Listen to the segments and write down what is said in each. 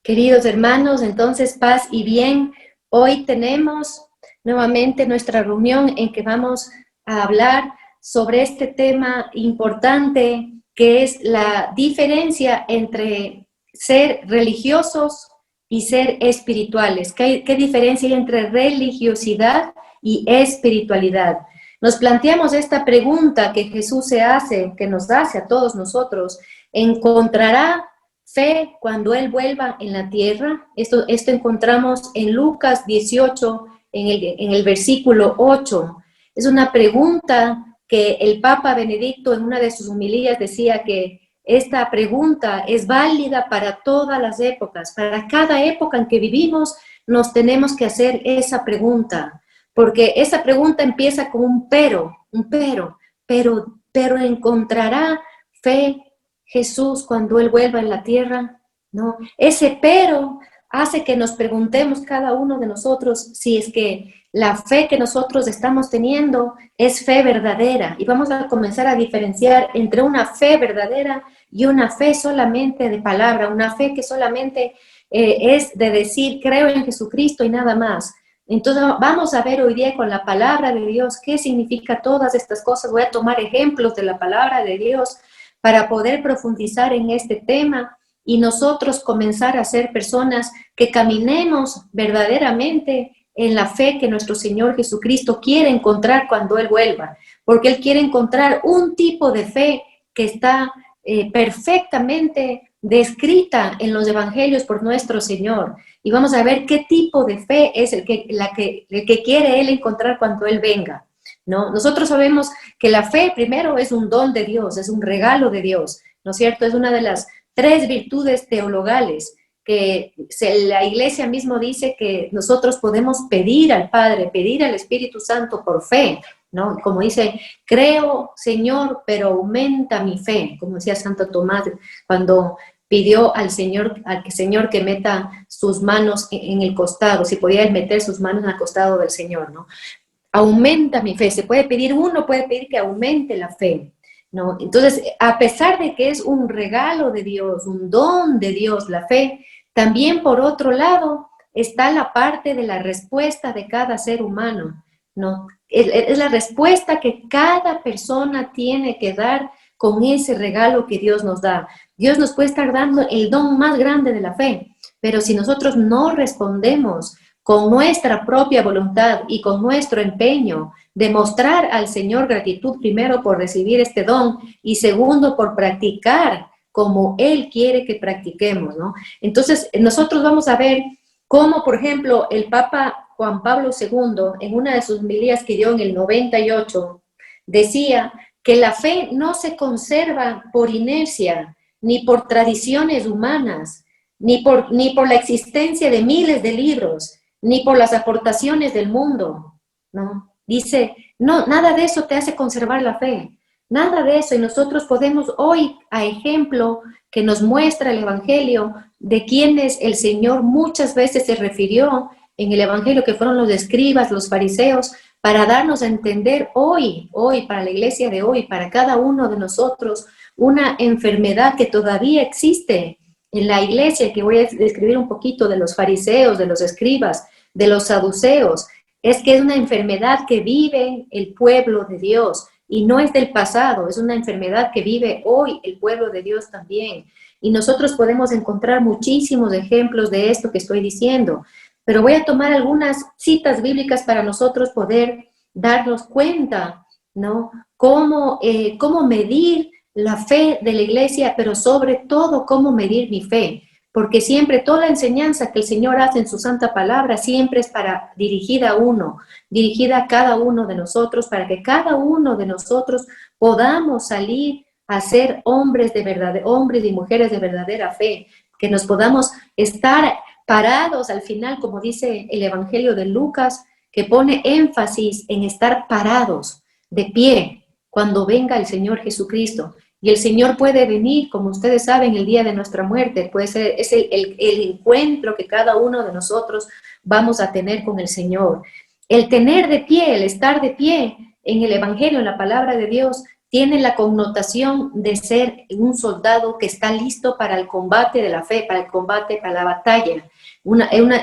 Queridos hermanos, entonces paz y bien. Hoy tenemos nuevamente nuestra reunión en que vamos a hablar sobre este tema importante que es la diferencia entre ser religiosos y ser espirituales. ¿Qué diferencia hay entre religiosidad y espiritualidad? Nos planteamos esta pregunta que Jesús se hace, que nos hace a todos nosotros. ¿Encontrará fe cuando Él vuelva en la tierra? Esto encontramos en Lucas 18, en el versículo 8. Es una pregunta que el Papa Benedicto en una de sus homilías decía que esta pregunta es válida para todas las épocas. Para cada época en que vivimos nos tenemos que hacer esa pregunta, porque esa pregunta empieza con un pero ¿encontrará fe Jesús cuando Él vuelva en la tierra? ¿No? Ese pero hace que nos preguntemos cada uno de nosotros si es que la fe que nosotros estamos teniendo es fe verdadera. Y vamos a comenzar a diferenciar entre una fe verdadera y una fe solamente de palabra, una fe que solamente es de decir creo en Jesucristo y nada más. Entonces vamos a ver hoy día con la palabra de Dios qué significa todas estas cosas. Voy a tomar ejemplos de la palabra de Dios para poder profundizar en este tema y nosotros comenzar a ser personas que caminemos verdaderamente en la fe que nuestro Señor Jesucristo quiere encontrar cuando Él vuelva, porque Él quiere encontrar un tipo de fe que está perfectamente descrita en los evangelios por nuestro Señor. Y vamos a ver qué tipo de fe es el que quiere Él encontrar cuando Él venga, ¿no? Nosotros sabemos que la fe primero es un don de Dios, es un regalo de Dios, ¿no es cierto? Es una de las 3 virtudes teologales que la Iglesia mismo dice que nosotros podemos pedir al Padre, pedir al Espíritu Santo por fe, ¿no? Como dice, creo, Señor, pero aumenta mi fe, como decía Santo Tomás cuando pidió al Señor que meta sus manos en el costado, si podía meter sus manos en el costado del Señor, ¿no? Aumenta mi fe. Se puede pedir, uno puede pedir que aumente la fe, ¿no? Entonces, a pesar de que es un regalo de Dios, un don de Dios, la fe, también por otro lado está la parte de la respuesta de cada ser humano, ¿no? Es la respuesta que cada persona tiene que dar con ese regalo que Dios nos da. Dios nos puede estar dando el don más grande de la fe, pero si nosotros no respondemos con nuestra propia voluntad y con nuestro empeño, demostrar al Señor gratitud primero por recibir este don y segundo por practicar como Él quiere que practiquemos, ¿no? Entonces, nosotros vamos a ver cómo, por ejemplo, el Papa Juan Pablo II, en una de sus homilías que dio en el 98, decía que la fe no se conserva por inercia, ni por tradiciones humanas, ni por la existencia de miles de libros, ni por las aportaciones del mundo, ¿no? Dice, no, nada de eso te hace conservar la fe, nada de eso, y nosotros podemos hoy, a ejemplo que nos muestra el Evangelio, de quienes el Señor muchas veces se refirió en el Evangelio, que fueron los escribas, los fariseos, para darnos a entender hoy, para la iglesia de hoy, para cada uno de nosotros, una enfermedad que todavía existe en la iglesia, que voy a describir un poquito de los fariseos, de los escribas, de los saduceos, es que es una enfermedad que vive el pueblo de Dios y no es del pasado, es una enfermedad que vive hoy el pueblo de Dios también. Y nosotros podemos encontrar muchísimos ejemplos de esto que estoy diciendo, pero voy a tomar algunas citas bíblicas para nosotros poder darnos cuenta, ¿no? Cómo medir la fe de la iglesia, pero sobre todo cómo medir mi fe, porque siempre toda la enseñanza que el Señor hace en su santa palabra siempre es dirigida a uno, dirigida a cada uno de nosotros, para que cada uno de nosotros podamos salir a ser hombres y mujeres de verdadera fe, que nos podamos estar parados al final, como dice el Evangelio de Lucas, que pone énfasis en estar parados, de pie, cuando venga el Señor Jesucristo. Y el Señor puede venir, como ustedes saben, el día de nuestra muerte. Puede ser, es el encuentro que cada uno de nosotros vamos a tener con el Señor. El tener de pie, el estar de pie en el Evangelio, en la palabra de Dios, tiene la connotación de ser un soldado que está listo para el combate de la fe, para el combate, para la batalla.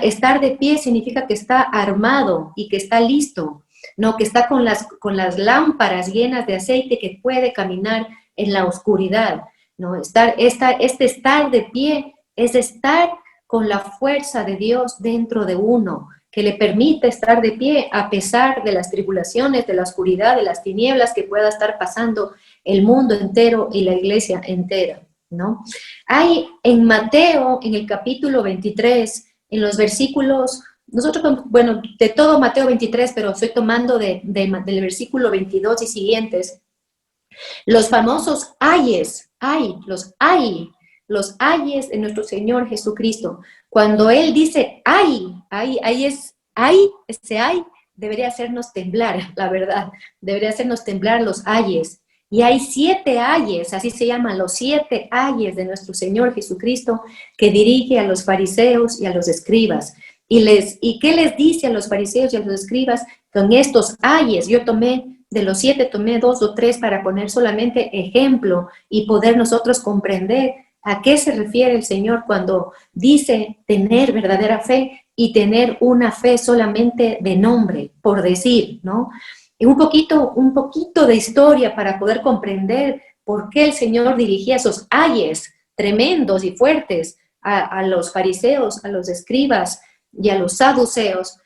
Estar de pie significa que está armado y que está listo, no, que está con las lámparas llenas de aceite, que puede caminar en la oscuridad. ¿No? Este estar de pie es estar con la fuerza de Dios dentro de uno, que le permite estar de pie a pesar de las tribulaciones, de la oscuridad, de las tinieblas que pueda estar pasando el mundo entero y la iglesia entera, ¿no? Hay en Mateo, en el capítulo 23, en los versículos, nosotros, bueno, de todo Mateo 23, pero estoy tomando del versículo 22 y siguientes, los famosos los ayes de nuestro Señor Jesucristo. Cuando Él dice ese ay debería hacernos temblar, la verdad, debería hacernos temblar los ayes. Y hay 7 ayes, así se llaman los 7 ayes de nuestro Señor Jesucristo, que dirige a los fariseos y a los escribas. ¿Y qué les dice a los fariseos y a los escribas con estos ayes? Yo de los 7 tomé 2 o 3 para poner solamente ejemplo y poder nosotros comprender a qué se refiere el Señor cuando dice tener verdadera fe y tener una fe solamente de nombre, por decir, ¿no? Y un poquito de historia para poder comprender por qué el Señor dirigía esos ayes tremendos y fuertes a los fariseos, a los escribas y a los saduceos.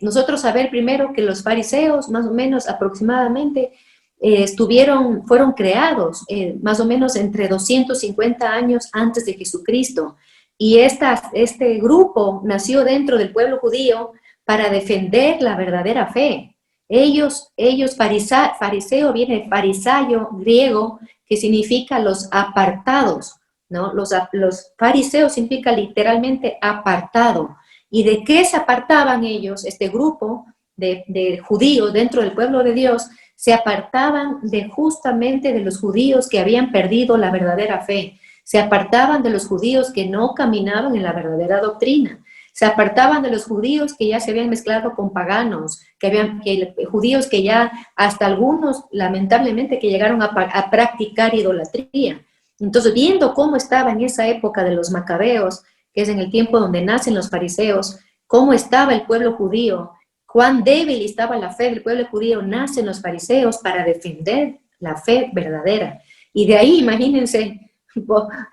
Nosotros saber primero que los fariseos, más o menos aproximadamente, fueron creados más o menos entre 250 años antes de Jesucristo. Y este grupo nació dentro del pueblo judío para defender la verdadera fe. Fariseo viene farisayo griego, que significa los apartados, ¿no? Los fariseos significa literalmente apartado. ¿Y de qué se apartaban ellos? Este grupo de judíos dentro del pueblo de Dios se apartaban justamente de los judíos que habían perdido la verdadera fe. Se apartaban de los judíos que no caminaban en la verdadera doctrina. Se apartaban de los judíos que ya se habían mezclado con paganos, judíos que ya, hasta algunos, lamentablemente, que llegaron a practicar idolatría. Entonces, viendo cómo estaba en esa época de los macabeos, que es en el tiempo donde nacen los fariseos, cómo estaba el pueblo judío, cuán débil estaba la fe del pueblo judío, nacen los fariseos para defender la fe verdadera. Y de ahí, imagínense,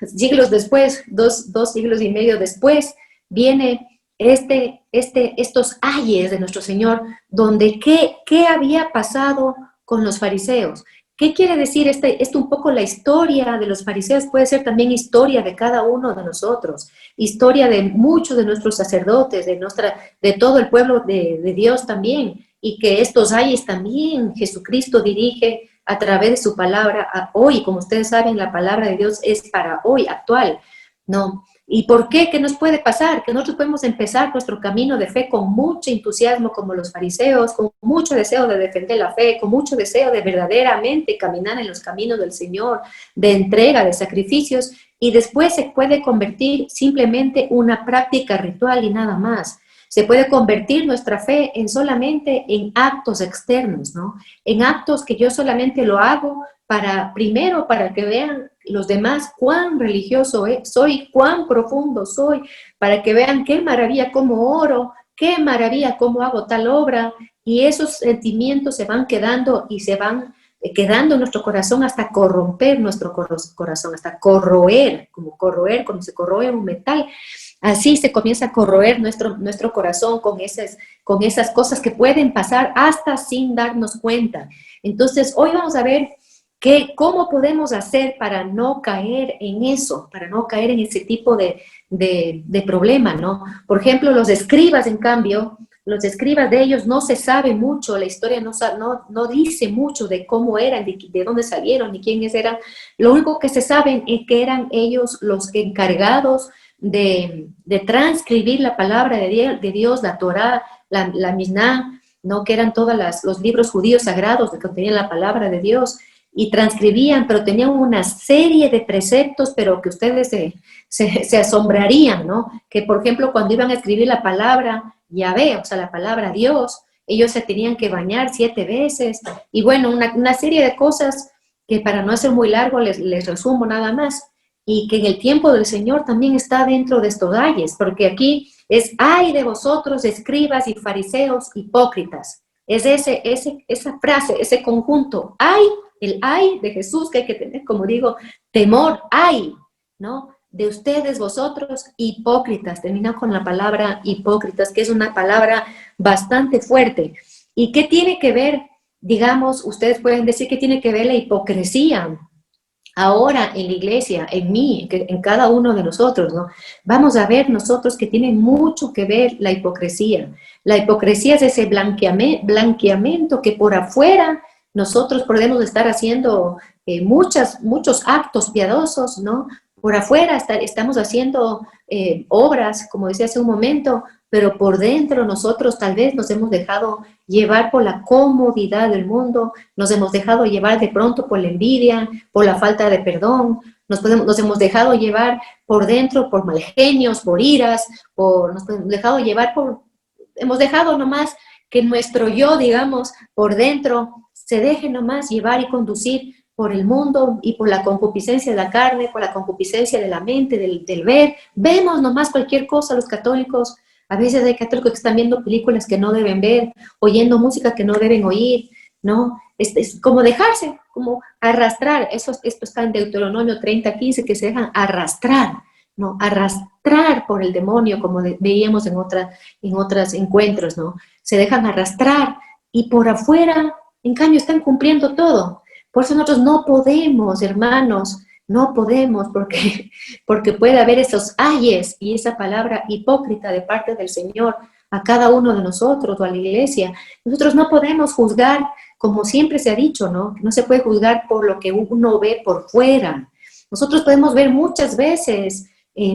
siglos después, dos siglos y medio después, viene estos ayes de nuestro Señor, donde ¿qué había pasado con los fariseos? ¿Qué quiere decir esto un poco la historia de los fariseos? Puede ser también historia de cada uno de nosotros, historia de muchos de nuestros sacerdotes, de todo el pueblo de Dios también, y que estos ayes también Jesucristo dirige a través de su palabra a hoy. Como ustedes saben, la palabra de Dios es para hoy, actual, ¿no? ¿Y por qué? ¿Qué nos puede pasar? Que nosotros podemos empezar nuestro camino de fe con mucho entusiasmo como los fariseos, con mucho deseo de defender la fe, con mucho deseo de verdaderamente caminar en los caminos del Señor, de entrega, de sacrificios, y después se puede convertir simplemente una práctica ritual y nada más. Se puede convertir nuestra fe solamente en actos externos, ¿no? En actos que yo solamente lo hago primero para que vean los demás cuán religioso soy, cuán profundo soy, para que vean qué maravilla cómo oro, qué maravilla cómo hago tal obra, y esos sentimientos se van quedando y se van quedando en nuestro corazón hasta corromper nuestro corazón, hasta corroer, como corroer, cuando se corroe un metal. Así se comienza a corroer nuestro corazón con esas cosas que pueden pasar hasta sin darnos cuenta. Entonces, hoy vamos a ver cómo podemos hacer para no caer en eso, para no caer en ese tipo de problema, ¿no? Por ejemplo, los escribas, en cambio, los escribas de ellos no se sabe mucho, la historia no dice mucho de cómo eran, de dónde salieron, ni quiénes eran. Lo único que se sabe es que eran ellos los encargados de transcribir la palabra de Dios, la Torá, la Misná, ¿no? Que eran todos los libros judíos sagrados que contenían la palabra de Dios, y transcribían, pero tenían una serie de preceptos, pero que ustedes se asombrarían, ¿no? Que, por ejemplo, cuando iban a escribir la palabra Yahvé, o sea, la palabra Dios, ellos se tenían que bañar 7 veces, y bueno, una serie de cosas que para no hacer muy largo les resumo nada más, y que en el tiempo del Señor también está dentro de estos ayes, porque aquí es ay de vosotros, escribas y fariseos hipócritas. Es esa frase, ese conjunto, ay, el ay de Jesús que hay que tener, como digo, temor, ay, ¿no? De ustedes, vosotros, hipócritas. Termina con la palabra hipócritas, que es una palabra bastante fuerte. ¿Y qué tiene que ver, digamos, ustedes pueden decir que tiene que ver la hipocresía ahora en la iglesia, en mí, en cada uno de nosotros, ¿no? Vamos a ver nosotros que tiene mucho que ver la hipocresía. La hipocresía es ese blanqueamiento que por afuera nosotros podemos estar haciendo muchos actos piadosos, ¿no? Por afuera estamos haciendo obras, como decía hace un momento, pero por dentro nosotros tal vez nos hemos dejado llevar por la comodidad del mundo, nos hemos dejado llevar de pronto por la envidia, por la falta de perdón, nos hemos dejado llevar por dentro por mal genios, por iras, hemos dejado nomás que nuestro yo, digamos, por dentro se deje nomás llevar y conducir por el mundo y por la concupiscencia de la carne, por la concupiscencia de la mente, del ver. Vemos nomás cualquier cosa los católicos. A veces hay católicos que están viendo películas que no deben ver, oyendo música que no deben oír, ¿no? Es como dejarse, como arrastrar. Esto está en Deuteronomio 30:15, que se dejan arrastrar, ¿no? Arrastrar por el demonio, como veíamos en otros encuentros, ¿no? Se dejan arrastrar y por afuera, en cambio, están cumpliendo todo. Por eso nosotros no podemos, hermanos, no podemos, porque puede haber esos ayes y esa palabra hipócrita de parte del Señor a cada uno de nosotros o a la iglesia. Nosotros no podemos juzgar, como siempre se ha dicho, ¿no? No se puede juzgar por lo que uno ve por fuera. Nosotros podemos ver muchas veces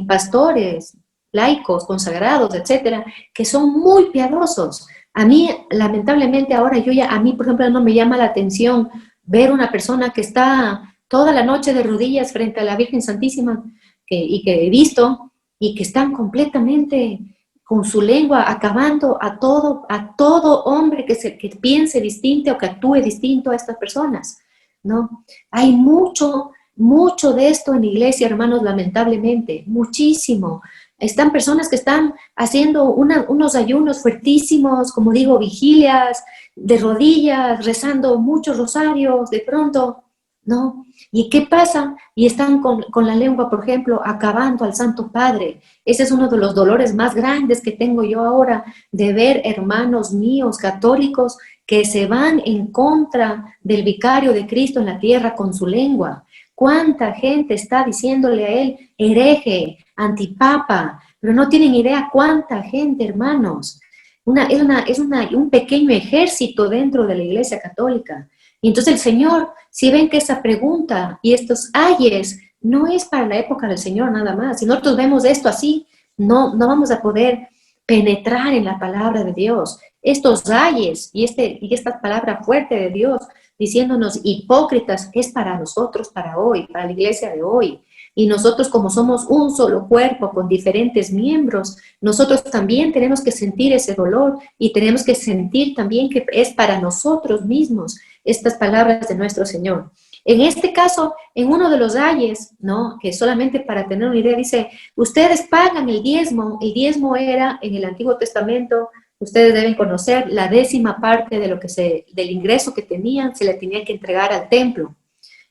pastores, laicos, consagrados, etcétera, que son muy piadosos. A mí, lamentablemente, ahora a mí, por ejemplo, no me llama la atención ver una persona que está toda la noche de rodillas frente a la Virgen Santísima y que he visto y que están completamente con su lengua acabando a todo hombre que piense distinto o que actúe distinto a estas personas, ¿no? Hay mucho de esto en la iglesia, hermanos, lamentablemente, muchísimo. Están personas que están haciendo unos ayunos fuertísimos, como digo, vigilias, de rodillas, rezando muchos rosarios, de pronto, ¿no? ¿Y qué pasa? Y están con la lengua, por ejemplo, acabando al Santo Padre. Ese es uno de los dolores más grandes que tengo yo ahora, de ver hermanos míos católicos que se van en contra del vicario de Cristo en la tierra con su lengua. ¿Cuánta gente está diciéndole a él hereje, antipapa? Pero no tienen idea cuánta gente, hermanos. Un pequeño ejército dentro de la Iglesia Católica. Y entonces el Señor, si ven que esa pregunta y estos ayes no es para la época del Señor nada más, si nosotros vemos esto así, no vamos a poder penetrar en la palabra de Dios. Estos ayes y esta palabra fuerte de Dios diciéndonos hipócritas es para nosotros, para hoy, para la iglesia de hoy. Y nosotros, como somos un solo cuerpo con diferentes miembros, nosotros también tenemos que sentir ese dolor y tenemos que sentir también que es para nosotros mismos estas palabras de nuestro Señor. En este caso, en uno de los ayes, ¿no? Que solamente para tener una idea, dice, ustedes pagan el diezmo era en el Antiguo Testamento, ustedes deben conocer, la 10ª parte del ingreso que tenían, se le tenía que entregar al templo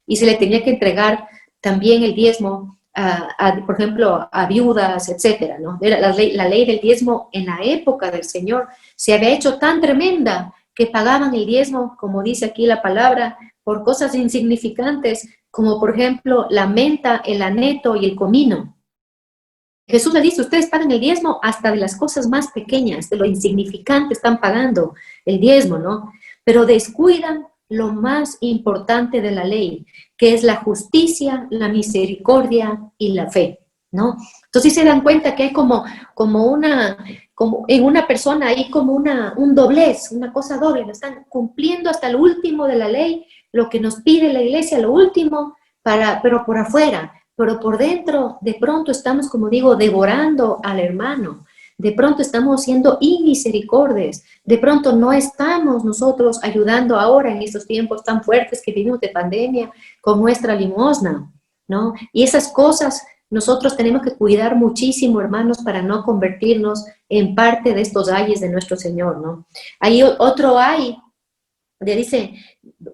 y se le tenía que entregar también el diezmo, por ejemplo, a viudas, etcétera, ¿no? La ley del diezmo en la época del Señor se había hecho tan tremenda que pagaban el diezmo, como dice aquí la palabra, por cosas insignificantes, como por ejemplo la menta, el aneto y el comino. Jesús le dice, ustedes pagan el diezmo hasta de las cosas más pequeñas, de lo insignificante están pagando el diezmo, ¿no? Pero descuidan lo más importante de la ley, que es la justicia, la misericordia y la fe, ¿no? Entonces se dan cuenta que hay como en una persona hay como un doblez, una cosa doble, no están cumpliendo hasta el último de la ley, lo que nos pide la iglesia, lo último, pero por afuera, pero por dentro, de pronto estamos, como digo, devorando al hermano. de pronto estamos siendo inmisericordes, de pronto no estamos nosotros ayudando ahora en estos tiempos tan fuertes que vivimos de pandemia con nuestra limosna, ¿no? Y esas cosas nosotros tenemos que cuidar muchísimo, hermanos, para no convertirnos en parte de estos ayes de nuestro Señor, ¿no? Hay otro ay, le dice,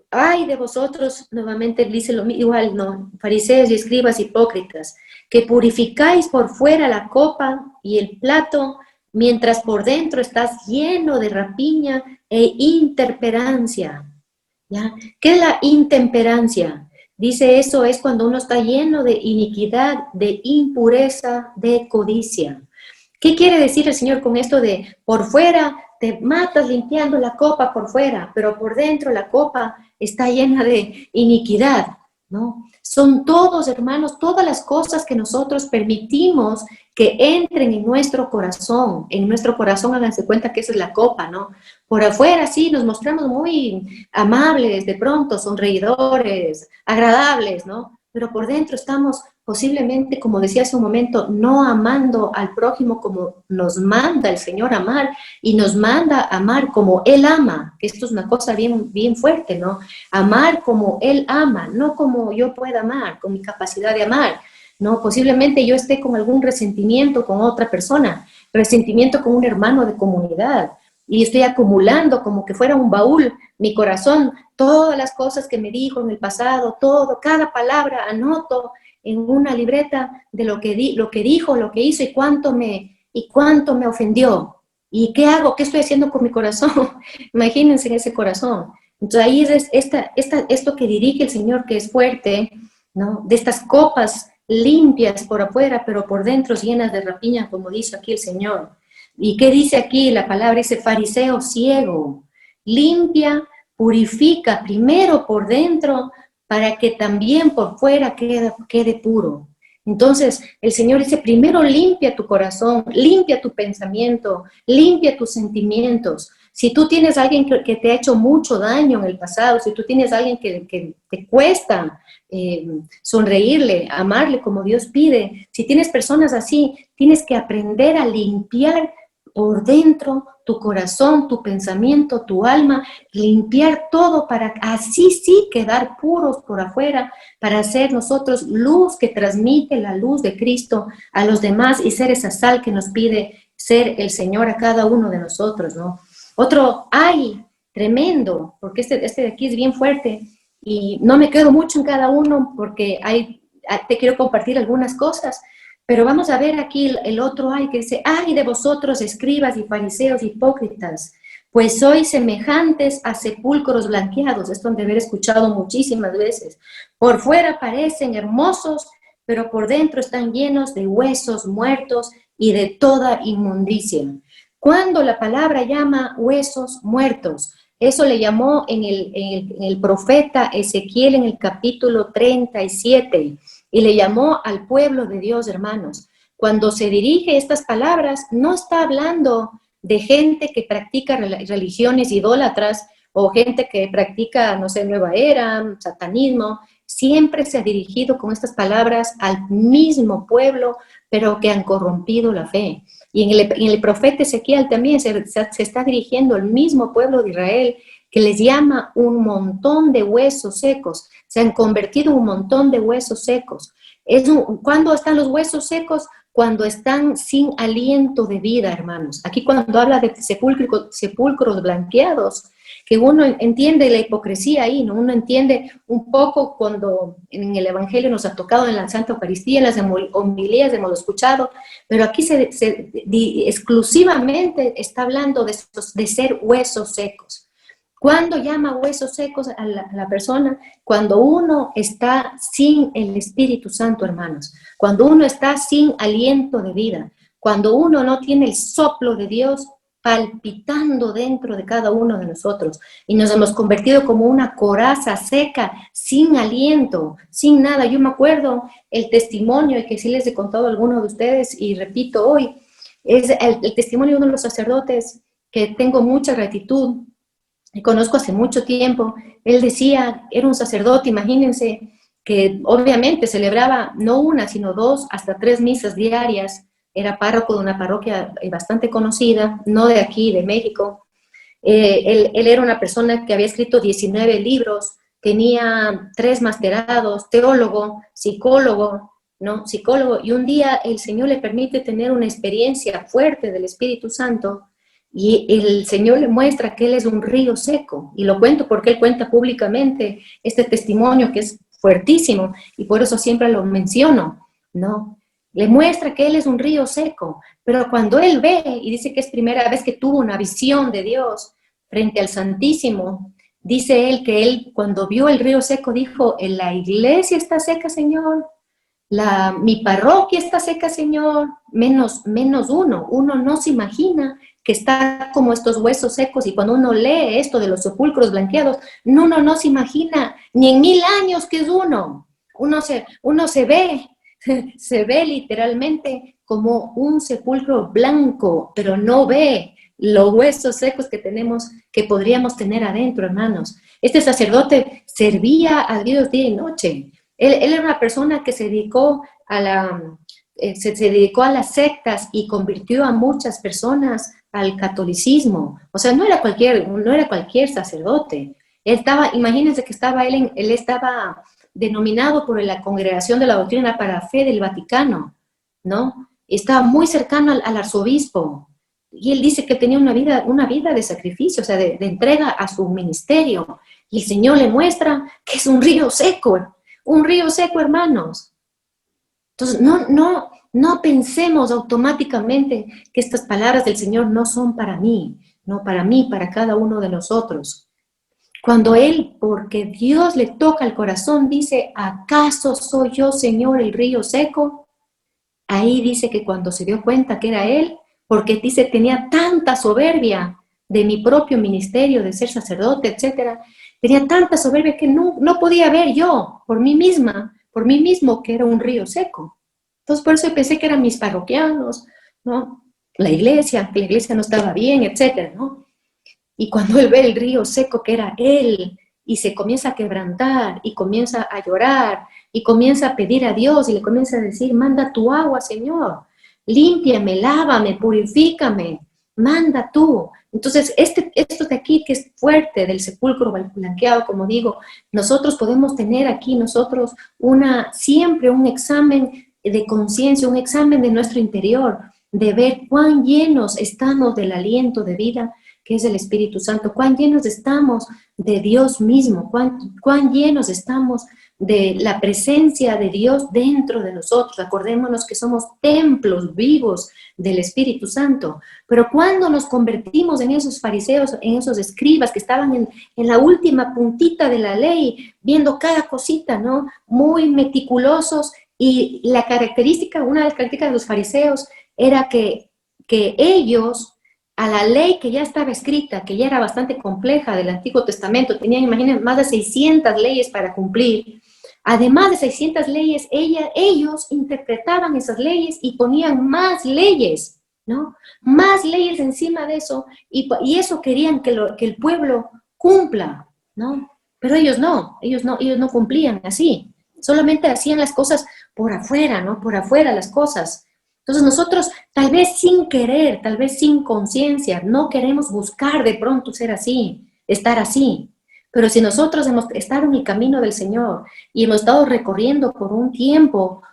ay de vosotros, nuevamente dice lo igual, ¿no? Fariseos y escribas hipócritas, que purificáis por fuera la copa y el plato, mientras por dentro estás lleno de rapiña e intemperancia. ¿Ya? ¿Qué es la intemperancia? Dice, eso es cuando uno está lleno de iniquidad, de impureza, de codicia. ¿Qué quiere decir el Señor con esto de por fuera te matas limpiando la copa por fuera, pero por dentro la copa está llena de iniquidad, ¿no? Son todos, hermanos, todas las cosas que nosotros permitimos que entren en nuestro corazón. En nuestro corazón, háganse cuenta que esa es la copa, ¿no? Por afuera sí nos mostramos muy amables, de pronto, sonreidores, agradables, ¿no? Pero por dentro estamos posiblemente, como decía hace un momento, no amando al prójimo como nos manda el Señor amar, y nos manda amar como Él ama, que esto es una cosa bien, bien fuerte, ¿no? Amar como Él ama, no como yo pueda amar, con mi capacidad de amar, ¿no? Posiblemente yo esté con algún resentimiento con otra persona, resentimiento con un hermano de comunidad, y estoy acumulando como que fuera un baúl, mi corazón, todas las cosas que me dijo en el pasado, todo, cada palabra anoto en una libreta de lo que dijo, lo que hizo y cuánto me ofendió. ¿Y qué hago? ¿Qué estoy haciendo con mi corazón? Imagínense en ese corazón. Entonces ahí es esto que dirige el Señor, que es fuerte, ¿no? De estas copas limpias por afuera, pero por dentro llenas de rapiña, como dice aquí el Señor. ¿Y qué dice aquí la palabra? Dice fariseo ciego, limpia, purifica primero por dentro para que también por fuera quede puro. Entonces, el Señor dice, primero limpia tu corazón, limpia tu pensamiento, limpia tus sentimientos. Si tú tienes a alguien que te ha hecho mucho daño en el pasado, si tú tienes a alguien que te cuesta sonreírle, amarle como Dios pide, si tienes personas así, tienes que aprender a limpiar por dentro tu corazón, tu pensamiento, tu alma, limpiar todo para así sí quedar puros por afuera, para ser nosotros luz que transmite la luz de Cristo a los demás y ser esa sal que nos pide ser el Señor a cada uno de nosotros, ¿no? Otro, ay, tremendo, porque este de aquí es bien fuerte y no me quedo mucho en cada uno porque te quiero compartir algunas cosas, pero vamos a ver aquí el otro ay que dice, ay de vosotros escribas y fariseos hipócritas, pues sois semejantes a sepulcros blanqueados. Esto han de haber escuchado muchísimas veces. Por fuera parecen hermosos, pero por dentro están llenos de huesos muertos y de toda inmundicia. Cuando la palabra llama huesos muertos, eso le llamó en el profeta Ezequiel en el capítulo 37, y le llamó al pueblo de Dios, hermanos. Cuando se dirige estas palabras, no está hablando de gente que practica religiones idólatras o gente que practica, no sé, nueva era, satanismo. Siempre se ha dirigido con estas palabras al mismo pueblo, pero que han corrompido la fe. Y en el profeta Ezequiel también se está dirigiendo al mismo pueblo de Israel, que les llama un montón de huesos secos. Se han convertido en un montón de huesos secos. ¿Cuándo están los huesos secos? Cuando están sin aliento de vida, hermanos. Aquí cuando habla de sepulcros blanqueados, que uno entiende la hipocresía ahí, ¿no? Uno entiende un poco cuando en el Evangelio nos ha tocado en la Santa Eucaristía, en las homilías hemos escuchado, pero aquí exclusivamente está hablando de ser huesos secos. ¿Cuándo llama huesos secos a la persona? Cuando uno está sin el Espíritu Santo, hermanos. Cuando uno está sin aliento de vida. Cuando uno no tiene el soplo de Dios palpitando dentro de cada uno de nosotros. Y nos hemos convertido como una coraza seca, sin aliento, sin nada. Yo me acuerdo el testimonio que sí les he contado a algunos de ustedes y repito hoy, es el testimonio de uno de los sacerdotes que tengo mucha gratitud y conozco hace mucho tiempo. Él decía, era un sacerdote, imagínense, que obviamente celebraba no una, sino 2 hasta 3 misas diarias, era párroco de una parroquia bastante conocida, no de aquí, de México. Él era una persona que había escrito 19 libros, tenía 3 masterados, teólogo, psicólogo, ¿no? Psicólogo, y un día el Señor le permite tener una experiencia fuerte del Espíritu Santo, y el Señor le muestra que Él es un río seco, y lo cuento porque Él cuenta públicamente este testimonio que es fuertísimo, y por eso siempre lo menciono, ¿no? Le muestra que Él es un río seco, pero cuando Él ve, y dice que es primera vez que tuvo una visión de Dios frente al Santísimo, dice él que él cuando vio el río seco dijo, la iglesia está seca, Señor, mi parroquia está seca, Señor, menos uno no se imagina que está como estos huesos secos, y cuando uno lee esto de los sepulcros blanqueados, uno no se imagina ni en 1000 años que es uno se ve, se ve literalmente como un sepulcro blanco, pero no ve los huesos secos que tenemos, que podríamos tener adentro, hermanos. Este sacerdote servía a Dios día y noche. Él era una persona que se dedicó se dedicó a las sectas y convirtió a muchas personas al catolicismo. O sea, no era cualquier sacerdote. Imagínense que él estaba denominado por la Congregación de la Doctrina para la Fe del Vaticano, ¿no? Estaba muy cercano al arzobispo. Y él dice que tenía una vida de sacrificio, o sea, de entrega a su ministerio. Y el Señor le muestra que es un río seco, hermanos. Entonces, no pensemos automáticamente que estas palabras del Señor no son para mí, no para mí, para cada uno de nosotros. Cuando Él, porque Dios le toca el corazón, dice, ¿acaso soy yo, Señor, el río seco? Ahí dice que cuando se dio cuenta que era Él, porque dice, tenía tanta soberbia de mi propio ministerio, de ser sacerdote, etcétera, tenía tanta soberbia que no podía ver yo, por mí mismo, que era un río seco. Entonces, por eso pensé que eran mis parroquianos, ¿no? La iglesia, que la iglesia no estaba bien, etcétera, ¿no? Y cuando él ve el río seco que era él, y se comienza a quebrantar, y comienza a llorar, y comienza a pedir a Dios, y le comienza a decir, manda tu agua, Señor, límpiame, lávame, purifícame, manda tú. Entonces, esto de aquí que es fuerte, del sepulcro blanqueado, como digo, nosotros podemos tener aquí siempre un examen de conciencia, un examen de nuestro interior, de ver cuán llenos estamos del aliento de vida que es el Espíritu Santo, cuán llenos estamos de Dios mismo, cuán llenos estamos de la presencia de Dios dentro de nosotros. Acordémonos que somos templos vivos del Espíritu Santo, pero cuando nos convertimos en esos fariseos, en esos escribas que estaban en la última puntita de la ley, viendo cada cosita, ¿no? Muy meticulosos, y una de las características de los fariseos era que ellos, a la ley que ya estaba escrita, que ya era bastante compleja del Antiguo Testamento, tenían, imaginen, más de 600 leyes para cumplir. Además de 600 leyes, ellos interpretaban esas leyes y ponían más leyes, ¿no? Más leyes encima de eso, y eso querían que el pueblo cumpla, ¿no? Pero ellos no cumplían así. Solamente hacían las cosas por afuera, ¿no? Por afuera las cosas. Entonces nosotros, tal vez sin querer, tal vez sin conciencia, no queremos buscar de pronto ser así, estar así. Pero si nosotros hemos estado en el camino del Señor y hemos estado recorriendo por un tiempo,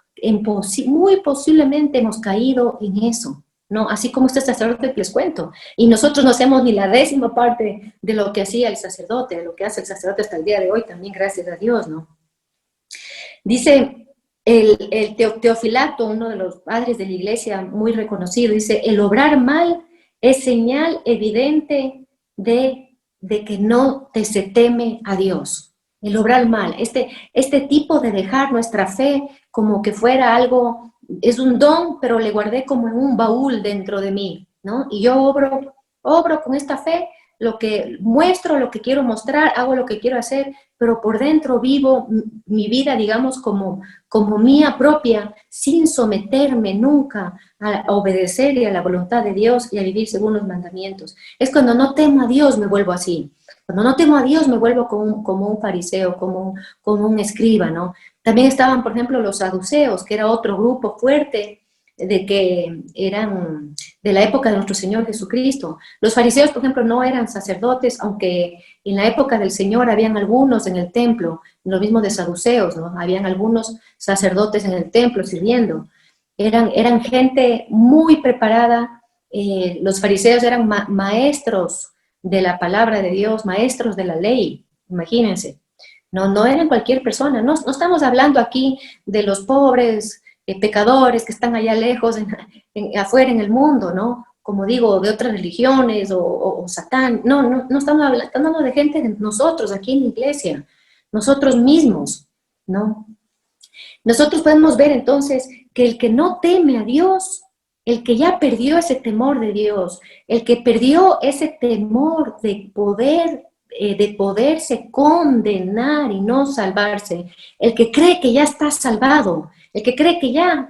muy posiblemente hemos caído en eso, ¿no? Así como este sacerdote que les cuento. Y nosotros no hacemos ni la 10ª parte de lo que hacía el sacerdote, de lo que hace el sacerdote hasta el día de hoy, también gracias a Dios, ¿no? Dice Teofilato, uno de los padres de la iglesia muy reconocido, dice, el obrar mal es señal evidente de que no se teme a Dios. El obrar mal, este tipo de dejar nuestra fe como que fuera algo, es un don, pero le guardé como en un baúl dentro de mí, ¿no? Y yo obro con esta fe, lo que muestro, lo que quiero mostrar, hago lo que quiero hacer, pero por dentro vivo mi vida, digamos, como mía propia, sin someterme nunca a obedecer y a la voluntad de Dios y a vivir según los mandamientos. Es cuando no temo a Dios me vuelvo así. Cuando no temo a Dios me vuelvo como un fariseo, como un escriba, ¿no? También estaban, por ejemplo, los saduceos, que era otro grupo fuerte, de que eran de la época de nuestro Señor Jesucristo. Los fariseos, por ejemplo, no eran sacerdotes, aunque en la época del Señor habían algunos en el templo, lo mismo de saduceos, ¿no? Habían algunos sacerdotes en el templo sirviendo. Eran gente muy preparada. Los fariseos eran maestros de la palabra de Dios, maestros de la ley, imagínense. No eran cualquier persona. No estamos hablando aquí de los pobres pecadores que están allá lejos, afuera en el mundo, ¿no? Como digo, de otras religiones o Satán. No estamos hablando de gente de nosotros aquí en la iglesia, nosotros mismos, ¿no? Nosotros podemos ver entonces que el que no teme a Dios, el que ya perdió ese temor de Dios, el que perdió ese temor de poderse condenar y no salvarse, el que cree que ya está salvado, el que cree que ya,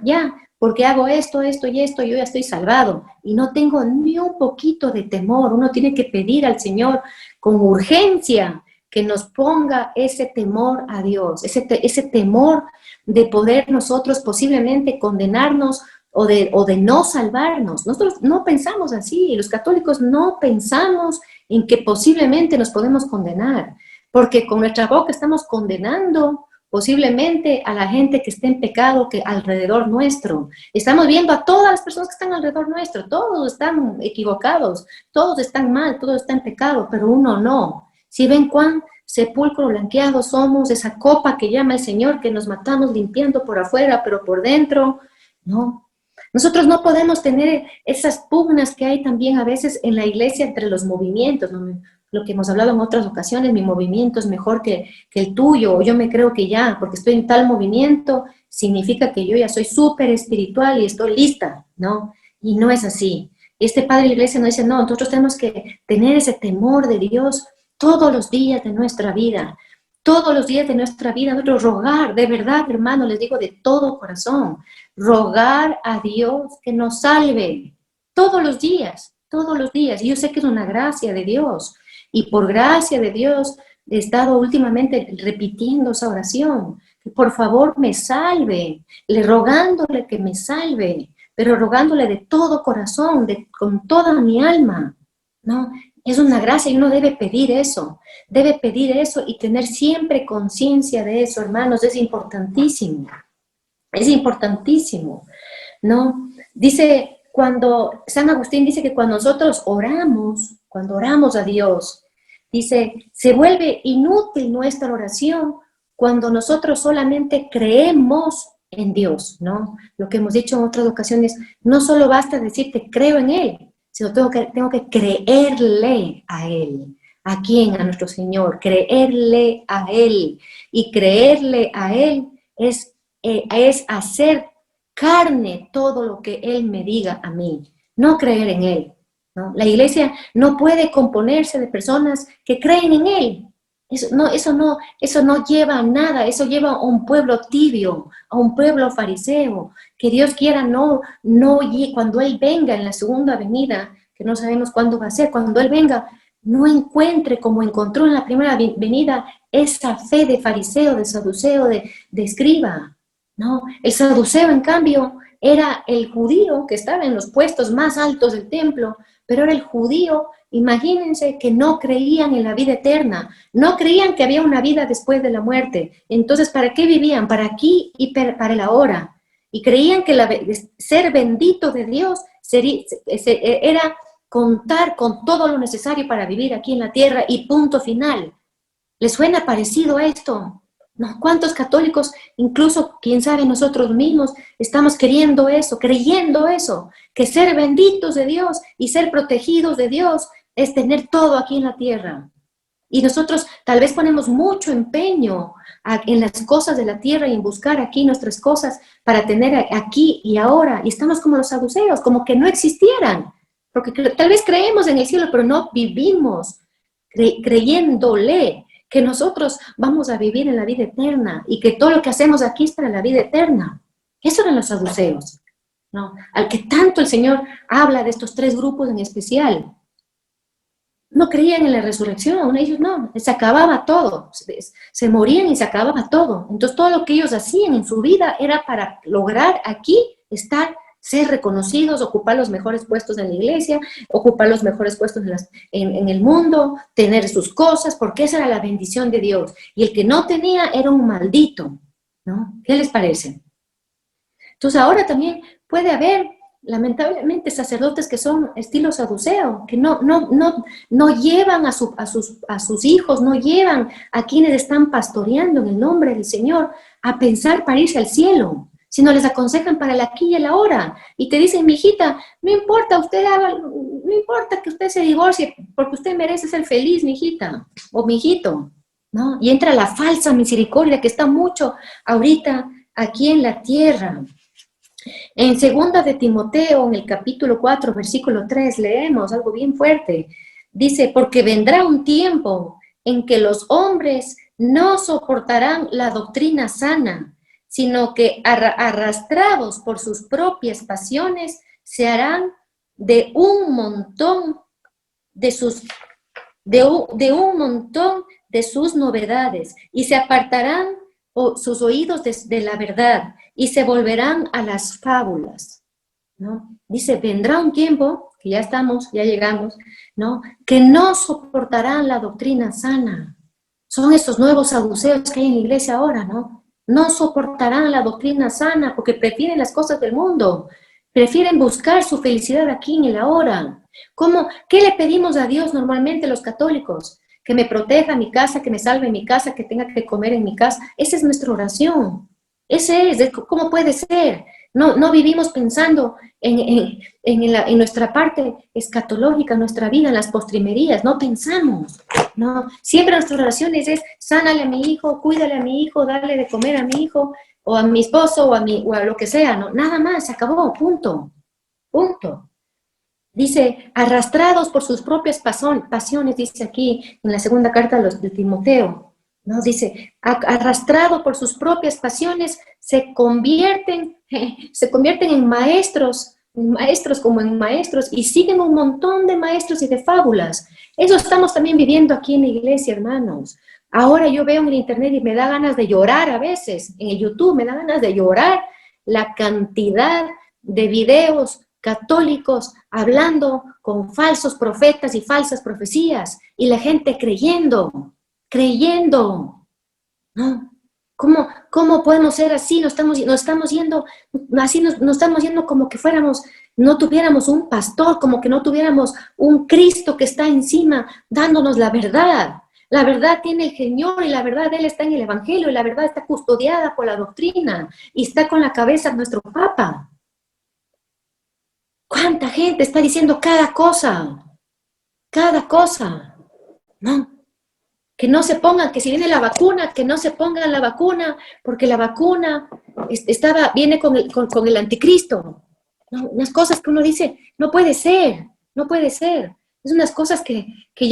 porque hago esto y esto, yo ya estoy salvado y no tengo ni un poquito de temor. Uno tiene que pedir al Señor con urgencia que nos ponga ese temor a Dios, ese temor de poder nosotros posiblemente condenarnos o de no salvarnos. Nosotros no pensamos así, los católicos no pensamos en que posiblemente nos podemos condenar, porque con nuestra boca estamos condenando posiblemente a la gente que esté en pecado que alrededor nuestro. Estamos viendo a todas las personas que están alrededor nuestro, todos están equivocados, todos están mal, todos están en pecado, pero uno no. Si ven cuán sepulcro blanqueado somos, esa copa que llama el Señor, que nos matamos limpiando por afuera, pero por dentro, no. Nosotros no podemos tener esas pugnas que hay también a veces en la iglesia entre los movimientos, ¿no? Lo que hemos hablado en otras ocasiones, mi movimiento es mejor que el tuyo, o yo me creo que ya, porque estoy en tal movimiento, significa que yo ya soy súper espiritual y estoy lista, ¿no? Y no es así. Este padre de la iglesia nos dice, no, nosotros tenemos que tener ese temor de Dios todos los días de nuestra vida, todos los días de nuestra vida, nosotros rogar, de verdad, hermano, les digo de todo corazón, rogar a Dios que nos salve todos los días, todos los días. Y yo sé que es una gracia de Dios, y por gracia de Dios he estado últimamente repitiendo esa oración, que por favor me salve, rogándole que me salve, pero rogándole de todo corazón, con toda mi alma, ¿no? Es una gracia y uno debe pedir eso y tener siempre conciencia de eso, hermanos, es importantísimo, ¿no? Dice, San Agustín dice que cuando nosotros cuando oramos a Dios, dice, se vuelve inútil nuestra oración cuando nosotros solamente creemos en Dios, ¿no? Lo que hemos dicho en otras ocasiones, no solo basta decirte creo en Él, sino tengo que creerle a Él. ¿A quién? A nuestro Señor. Creerle a Él. Y creerle a Él es hacer carne todo lo que Él me diga a mí. No creer en Él, ¿no? La iglesia no puede componerse de personas que creen en Él. Eso no lleva a nada, eso lleva a un pueblo tibio, a un pueblo fariseo, que Dios quiera cuando Él venga en la segunda venida, que no sabemos cuándo va a ser, cuando Él venga, no encuentre como encontró en la primera venida esa fe de fariseo, de saduceo, de escriba, ¿no? El saduceo, en cambio, era el judío que estaba en los puestos más altos del templo, pero era el judío, imagínense, que no creían en la vida eterna, no creían que había una vida después de la muerte. Entonces, ¿para qué vivían? Para aquí y para el ahora. Y creían que ser bendito de Dios era contar con todo lo necesario para vivir aquí en la tierra y punto final. ¿Les suena parecido a esto? ¿No? ¿Cuántos católicos, incluso, quién sabe, nosotros mismos, estamos creyendo eso, que ser benditos de Dios y ser protegidos de Dios es tener todo aquí en la tierra? Y nosotros tal vez ponemos mucho empeño en las cosas de la tierra y en buscar aquí nuestras cosas para tener aquí y ahora, y estamos como los saduceos, como que no existieran, porque tal vez creemos en el cielo, pero no vivimos creyéndole que nosotros vamos a vivir en la vida eterna y que todo lo que hacemos aquí es para la vida eterna. Eso eran los saduceos, ¿no? Al que tanto el Señor habla de estos tres grupos en especial. No creían en la resurrección, ellos no, se acababa todo, se morían y se acababa todo. Entonces todo lo que ellos hacían en su vida era para lograr aquí estar ser reconocidos, ocupar los mejores puestos en la iglesia, ocupar los mejores puestos en el mundo, tener sus cosas, porque esa era la bendición de Dios. Y el que no tenía era un maldito, ¿no? ¿Qué les parece? Entonces ahora también puede haber, lamentablemente, sacerdotes que son estilo saduceo, que no llevan a sus hijos, no llevan a quienes están pastoreando en el nombre del Señor a pensar para irse al cielo, sino les aconsejan para el aquí y el ahora. Y te dicen, mijita, no importa, no importa que usted se divorcie, porque usted merece ser feliz, mijita, o mijito, ¿no? Y entra la falsa misericordia que está mucho ahorita aquí en la tierra. En segunda de Timoteo, en el capítulo 4, versículo 3, leemos algo bien fuerte. Dice, porque vendrá un tiempo en que los hombres no soportarán la doctrina sana, sino que arrastrados por sus propias pasiones, se harán de un montón de sus novedades y se apartarán sus oídos de la verdad y se volverán a las fábulas, ¿no? Dice, vendrá un tiempo, que ya llegamos, ¿no? Que no soportarán la doctrina sana. Son estos nuevos saduceos que hay en la iglesia ahora, ¿no? No soportarán la doctrina sana porque prefieren las cosas del mundo, prefieren buscar su felicidad aquí en el ahora. ¿Qué le pedimos a Dios normalmente los católicos? Que me proteja mi casa, que me salve mi casa, que tenga que comer en mi casa. Esa es nuestra oración. ¿Cómo puede ser? No vivimos pensando en nuestra parte escatológica, nuestra vida, en las postrimerías, no pensamos, ¿no? Siempre nuestras oraciones es, sánale a mi hijo, cuídale a mi hijo, dale de comer a mi hijo, o a mi esposo, o a lo que sea, ¿no? Nada más, se acabó, punto, punto. Dice, arrastrados por sus propias pasiones, dice aquí en la segunda carta de Timoteo, ¿no? Dice, arrastrado por sus propias pasiones, se convierten en maestros como en maestros, y siguen un montón de maestros y de fábulas. Eso estamos también viviendo aquí en la iglesia, hermanos. Ahora yo veo en el internet y me da ganas de llorar a veces, en el YouTube me da ganas de llorar la cantidad de videos católicos hablando con falsos profetas y falsas profecías, y la gente creyendo, ¿no? ¿Cómo podemos ser así? Nos estamos yendo, así nos estamos yendo como que no tuviéramos un pastor, como que no tuviéramos un Cristo que está encima dándonos la verdad. La verdad tiene el Señor y la verdad de Él está en el Evangelio y la verdad está custodiada por la doctrina y está con la cabeza nuestro Papa. ¿Cuánta gente está diciendo cada cosa, ¿no? Que no se pongan, que si viene la vacuna, que no se pongan la vacuna, porque la vacuna viene con el anticristo, ¿no? Unas cosas que uno dice, no puede ser, no puede ser. Es unas cosas que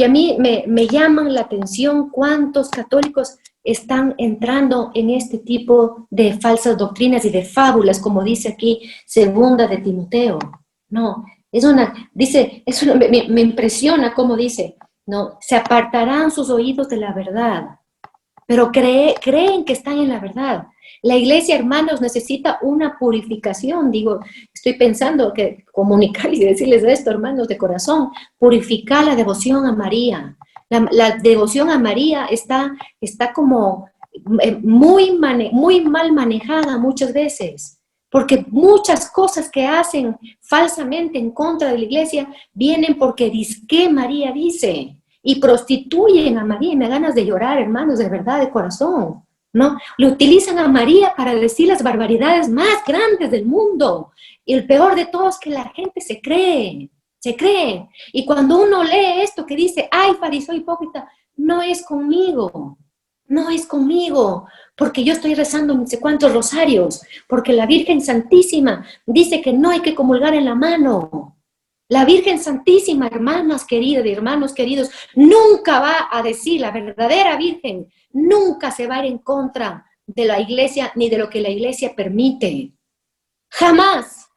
a mí me llaman la atención, cuántos católicos están entrando en este tipo de falsas doctrinas y de fábulas, como dice aquí segunda de Timoteo. No, me impresiona cómo dice, no, se apartarán sus oídos de la verdad, pero creen que están en la verdad. La iglesia, hermanos, necesita una purificación. Digo, estoy pensando que comunicarles y decirles esto, hermanos, de corazón, purificar la devoción a María. La devoción a María está como muy mal manejada muchas veces, porque muchas cosas que hacen falsamente en contra de la iglesia vienen porque dizque María dice, y prostituyen a María, y me da ganas de llorar, hermanos, de verdad, de corazón, ¿no? Le utilizan a María para decir las barbaridades más grandes del mundo, y el peor de todo es que la gente se cree, y cuando uno lee esto que dice, ay, fariseo hipócrita, no es conmigo, porque yo estoy rezando no sé cuántos rosarios, porque la Virgen Santísima dice que no hay que comulgar en la mano. La Virgen Santísima, hermanas queridas y hermanos queridos, nunca va a decir, la verdadera Virgen, nunca se va a ir en contra de la iglesia ni de lo que la iglesia permite. Jamás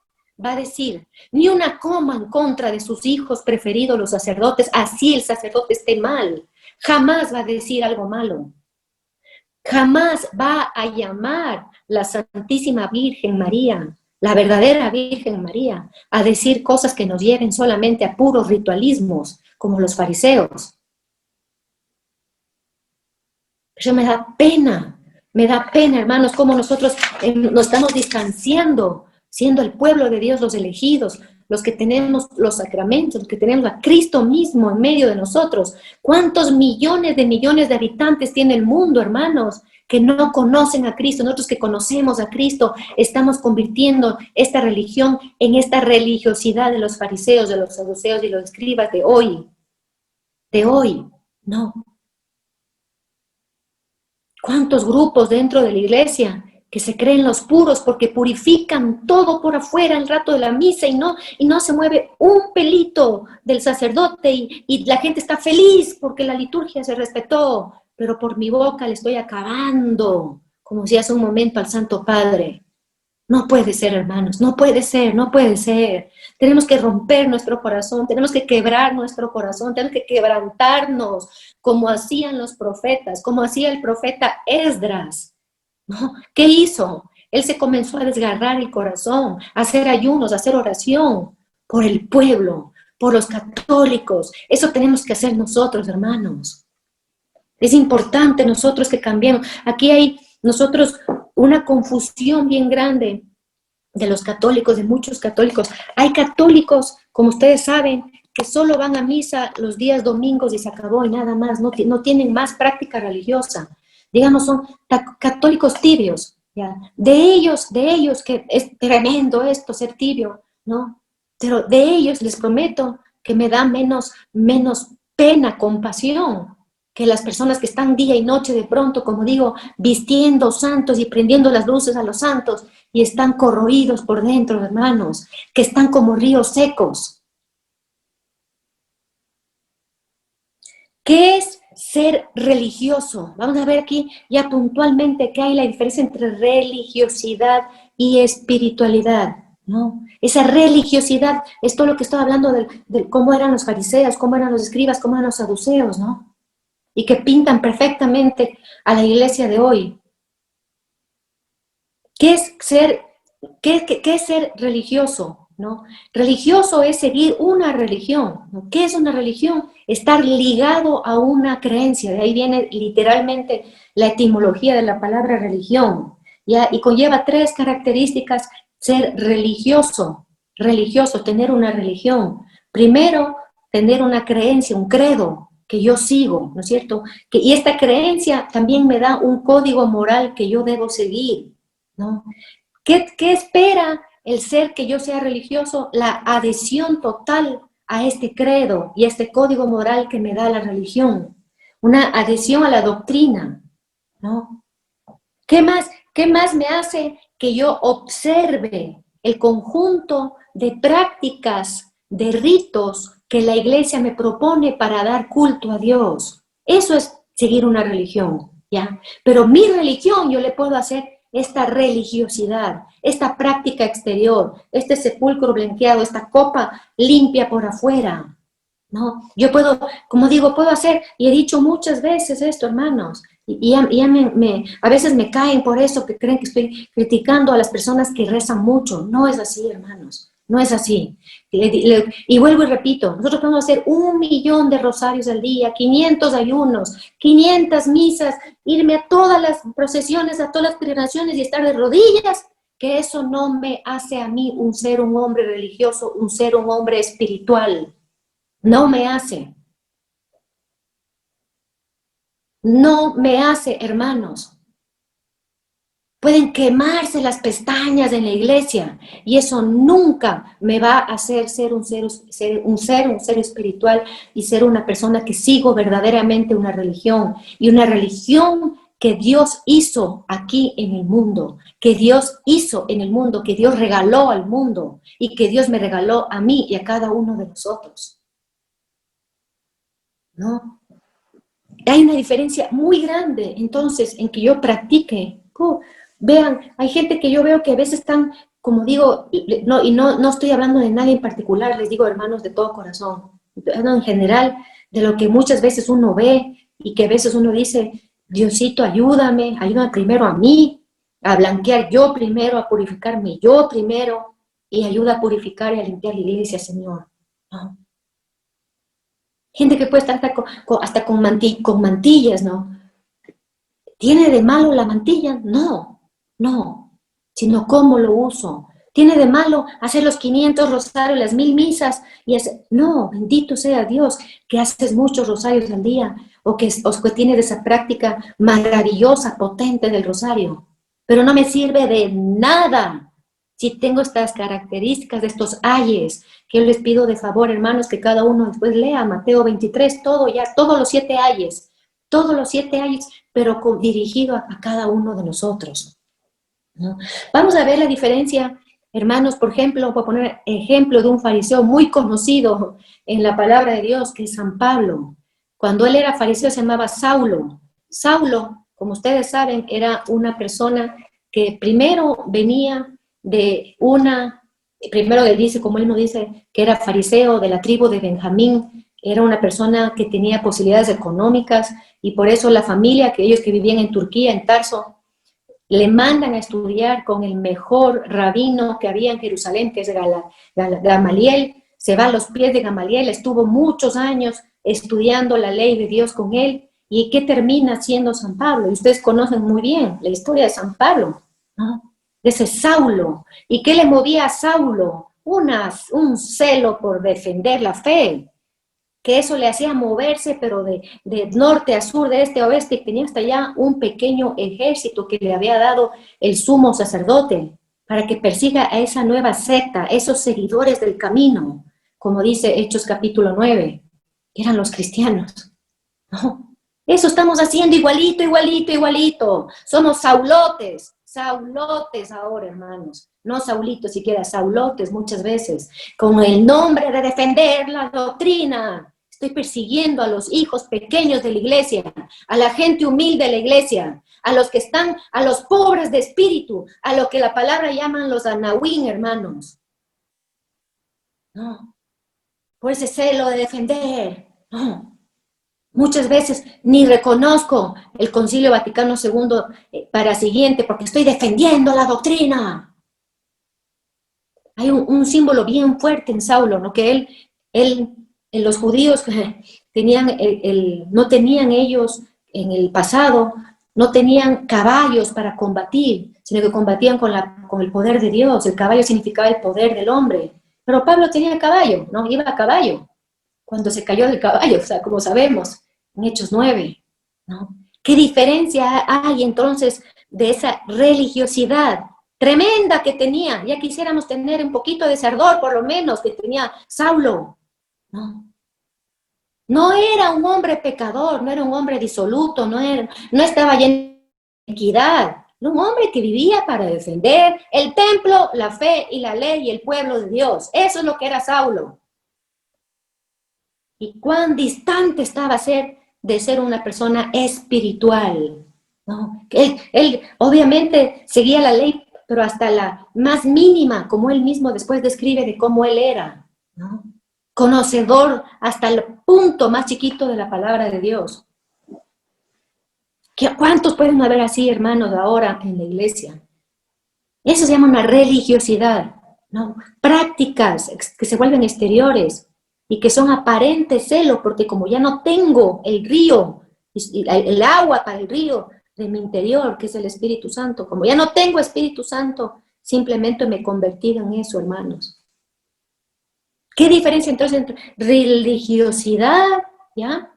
va a decir ni una coma en contra de sus hijos preferidos, los sacerdotes, así el sacerdote esté mal. Jamás va a decir algo malo. Jamás va a llamar la Santísima Virgen María la verdadera Virgen María, a decir cosas que nos lleven solamente a puros ritualismos, como los fariseos. Eso me da pena, hermanos, cómo nosotros nos estamos distanciando, siendo el pueblo de Dios, los elegidos, los que tenemos los sacramentos, los que tenemos a Cristo mismo en medio de nosotros. ¿Cuántos millones de habitantes tiene el mundo, hermanos, que no conocen a Cristo? Nosotros que conocemos a Cristo, estamos convirtiendo esta religión en esta religiosidad de los fariseos, de los saduceos y los escribas de hoy. No. ¿Cuántos grupos dentro de la iglesia que se creen los puros porque purifican todo por afuera el rato de la misa y no se mueve un pelito del sacerdote y la gente está feliz porque la liturgia se respetó, pero por mi boca le estoy acabando, como si hace un momento al Santo Padre? No puede ser, hermanos, no puede ser. Tenemos que romper nuestro corazón, tenemos que quebrar nuestro corazón, tenemos que quebrantarnos, como hacían los profetas, como hacía el profeta Esdras, ¿no? ¿Qué hizo? Él se comenzó a desgarrar el corazón, a hacer ayunos, a hacer oración por el pueblo, por los católicos. Eso tenemos que hacer nosotros, hermanos. Es importante nosotros que cambiemos. Aquí hay nosotros una confusión bien grande de los católicos, de muchos católicos. Hay católicos, como ustedes saben, que solo van a misa los días domingos y se acabó y nada más, no tienen más práctica religiosa. Digamos, son católicos tibios, ¿ya? De ellos, que es tremendo esto, ser tibio, ¿no? Pero de ellos les prometo que me da menos pena, compasión, que las personas que están día y noche de pronto, como digo, vistiendo santos y prendiendo las luces a los santos y están corroídos por dentro, hermanos, que están como ríos secos. ¿Qué es ser religioso? Vamos a ver aquí ya puntualmente qué hay la diferencia entre religiosidad y espiritualidad, ¿no? Esa religiosidad es todo lo que estoy hablando de cómo eran los fariseos, cómo eran los escribas, cómo eran los saduceos, ¿no? Y que pintan perfectamente a la iglesia de hoy. ¿Qué es ser religioso? ¿No? Religioso es seguir una religión, ¿no? ¿Qué es una religión? Estar ligado a una creencia, de ahí viene literalmente la etimología de la palabra religión, ¿ya? Y conlleva 3 características: ser religioso, tener una religión. Primero, tener una creencia, un credo que yo sigo, ¿no es cierto? Y esta creencia también me da un código moral que yo debo seguir, ¿no? ¿Qué espera el ser que yo sea religioso? La adhesión total a este credo y a este código moral que me da la religión. Una adhesión a la doctrina, ¿no? ¿Qué más me hace que yo observe el conjunto de prácticas, de ritos que la iglesia me propone para dar culto a Dios? Eso es seguir una religión, ¿ya? Pero mi religión yo le puedo hacer esta religiosidad, esta práctica exterior, este sepulcro blanqueado, esta copa limpia por afuera, ¿no? Yo puedo, como digo, puedo hacer, y he dicho muchas veces esto, hermanos, y a veces me caen por eso, que creen que estoy criticando a las personas que rezan mucho. No es así, hermanos, no es así. Y vuelvo y repito, nosotros podemos hacer 1.000.000 de rosarios al día, 500 ayunos, 500 misas, irme a todas las procesiones, a todas las peregrinaciones y estar de rodillas, que eso no me hace a mí un hombre religioso, un hombre espiritual. No me hace. No me hace, hermanos. Pueden quemarse las pestañas en la iglesia y eso nunca me va a hacer ser un ser espiritual y ser una persona que sigo verdaderamente una religión, y una religión que Dios hizo aquí en el mundo, que Dios hizo en el mundo, que Dios regaló al mundo y que Dios me regaló a mí y a cada uno de nosotros. ¿No? Hay una diferencia muy grande, entonces, en que yo practique. Vean, hay gente que yo veo que a veces están, como digo, no estoy hablando de nadie en particular, les digo hermanos de todo corazón, en general, de lo que muchas veces uno ve y que a veces uno dice, Diosito, ayúdame primero a mí, a blanquear yo primero, a purificarme yo primero, y ayuda a purificar y a limpiar la iglesia, Señor. ¿No? Gente que puede estar hasta con mantillas, ¿no? ¿Tiene de malo la mantilla? No, no, sino cómo lo uso. ¿Tiene de malo hacer los 500 rosarios, las 1000 misas? No, bendito sea Dios, que haces muchos rosarios al día, o que tienes esa práctica maravillosa, potente del rosario. Pero no me sirve de nada si tengo estas características de estos ayes, que yo les pido de favor, hermanos, que cada uno después lea Mateo 23, todos los 7 ayes, pero dirigido a cada uno de nosotros, ¿no? Vamos a ver la diferencia, hermanos. Por ejemplo, voy a poner ejemplo de un fariseo muy conocido en la palabra de Dios, que es San Pablo. Cuando él era fariseo se llamaba Saulo. Saulo, como ustedes saben, era una persona que primero venía primero él dice, como él nos dice, que era fariseo de la tribu de Benjamín. Era una persona que tenía posibilidades económicas, y por eso la familia, que ellos que vivían en Turquía, en Tarso, le mandan a estudiar con el mejor rabino que había en Jerusalén, que es Gamaliel. Se va a los pies de Gamaliel, estuvo muchos años estudiando la ley de Dios con él. ¿Y qué termina siendo San Pablo? Y ustedes conocen muy bien la historia de San Pablo, ¿no? De ese Saulo. ¿Y qué le movía a Saulo? Un celo por defender la fe, que eso le hacía moverse, pero de norte a sur, de este a oeste, y tenía hasta allá un pequeño ejército que le había dado el sumo sacerdote para que persiga a esa nueva secta, esos seguidores del camino, como dice Hechos capítulo 9, que eran los cristianos, ¿no? Eso estamos haciendo igualito, igualito, igualito. Somos saulotes ahora, hermanos. No saulitos siquiera, saulotes muchas veces, con el nombre de defender la doctrina. Estoy persiguiendo a los hijos pequeños de la iglesia, a la gente humilde de la iglesia, a los que están, a los pobres de espíritu, a lo que la palabra llaman los anahuín, hermanos. No, por ese celo de defender, no. Muchas veces ni reconozco el Concilio Vaticano II para siguiente, porque estoy defendiendo la doctrina. Hay un símbolo bien fuerte en Saulo, ¿no? Que los judíos no tenían ellos en el pasado, no tenían caballos para combatir, sino que combatían con el poder de Dios. El caballo significaba el poder del hombre. Pero Pablo tenía caballo, ¿no? Iba a caballo cuando se cayó del caballo, o sea, como sabemos, en Hechos 9, ¿no? ¿Qué diferencia hay entonces de esa religiosidad tremenda que tenía? Ya quisiéramos tener un poquito de ardor, por lo menos, que tenía Saulo, ¿no? No era un hombre pecador, no era un hombre disoluto, no estaba lleno de iniquidad. Era un hombre que vivía para defender el templo, la fe y la ley y el pueblo de Dios. Eso es lo que era Saulo. Y cuán distante estaba de ser una persona espiritual, ¿no? Él obviamente seguía la ley, pero hasta la más mínima, como él mismo después describe de cómo él era, ¿no? Conocedor hasta el punto más chiquito de la palabra de Dios. ¿Cuántos pueden haber así, hermanos, ahora en la iglesia? Eso se llama una religiosidad, ¿no? Prácticas que se vuelven exteriores y que son aparentes celo, porque como ya no tengo el río, el agua para el río de mi interior, que es el Espíritu Santo, como ya no tengo Espíritu Santo, simplemente me he convertido en eso, hermanos. ¿Qué diferencia entonces entre religiosidad, ya?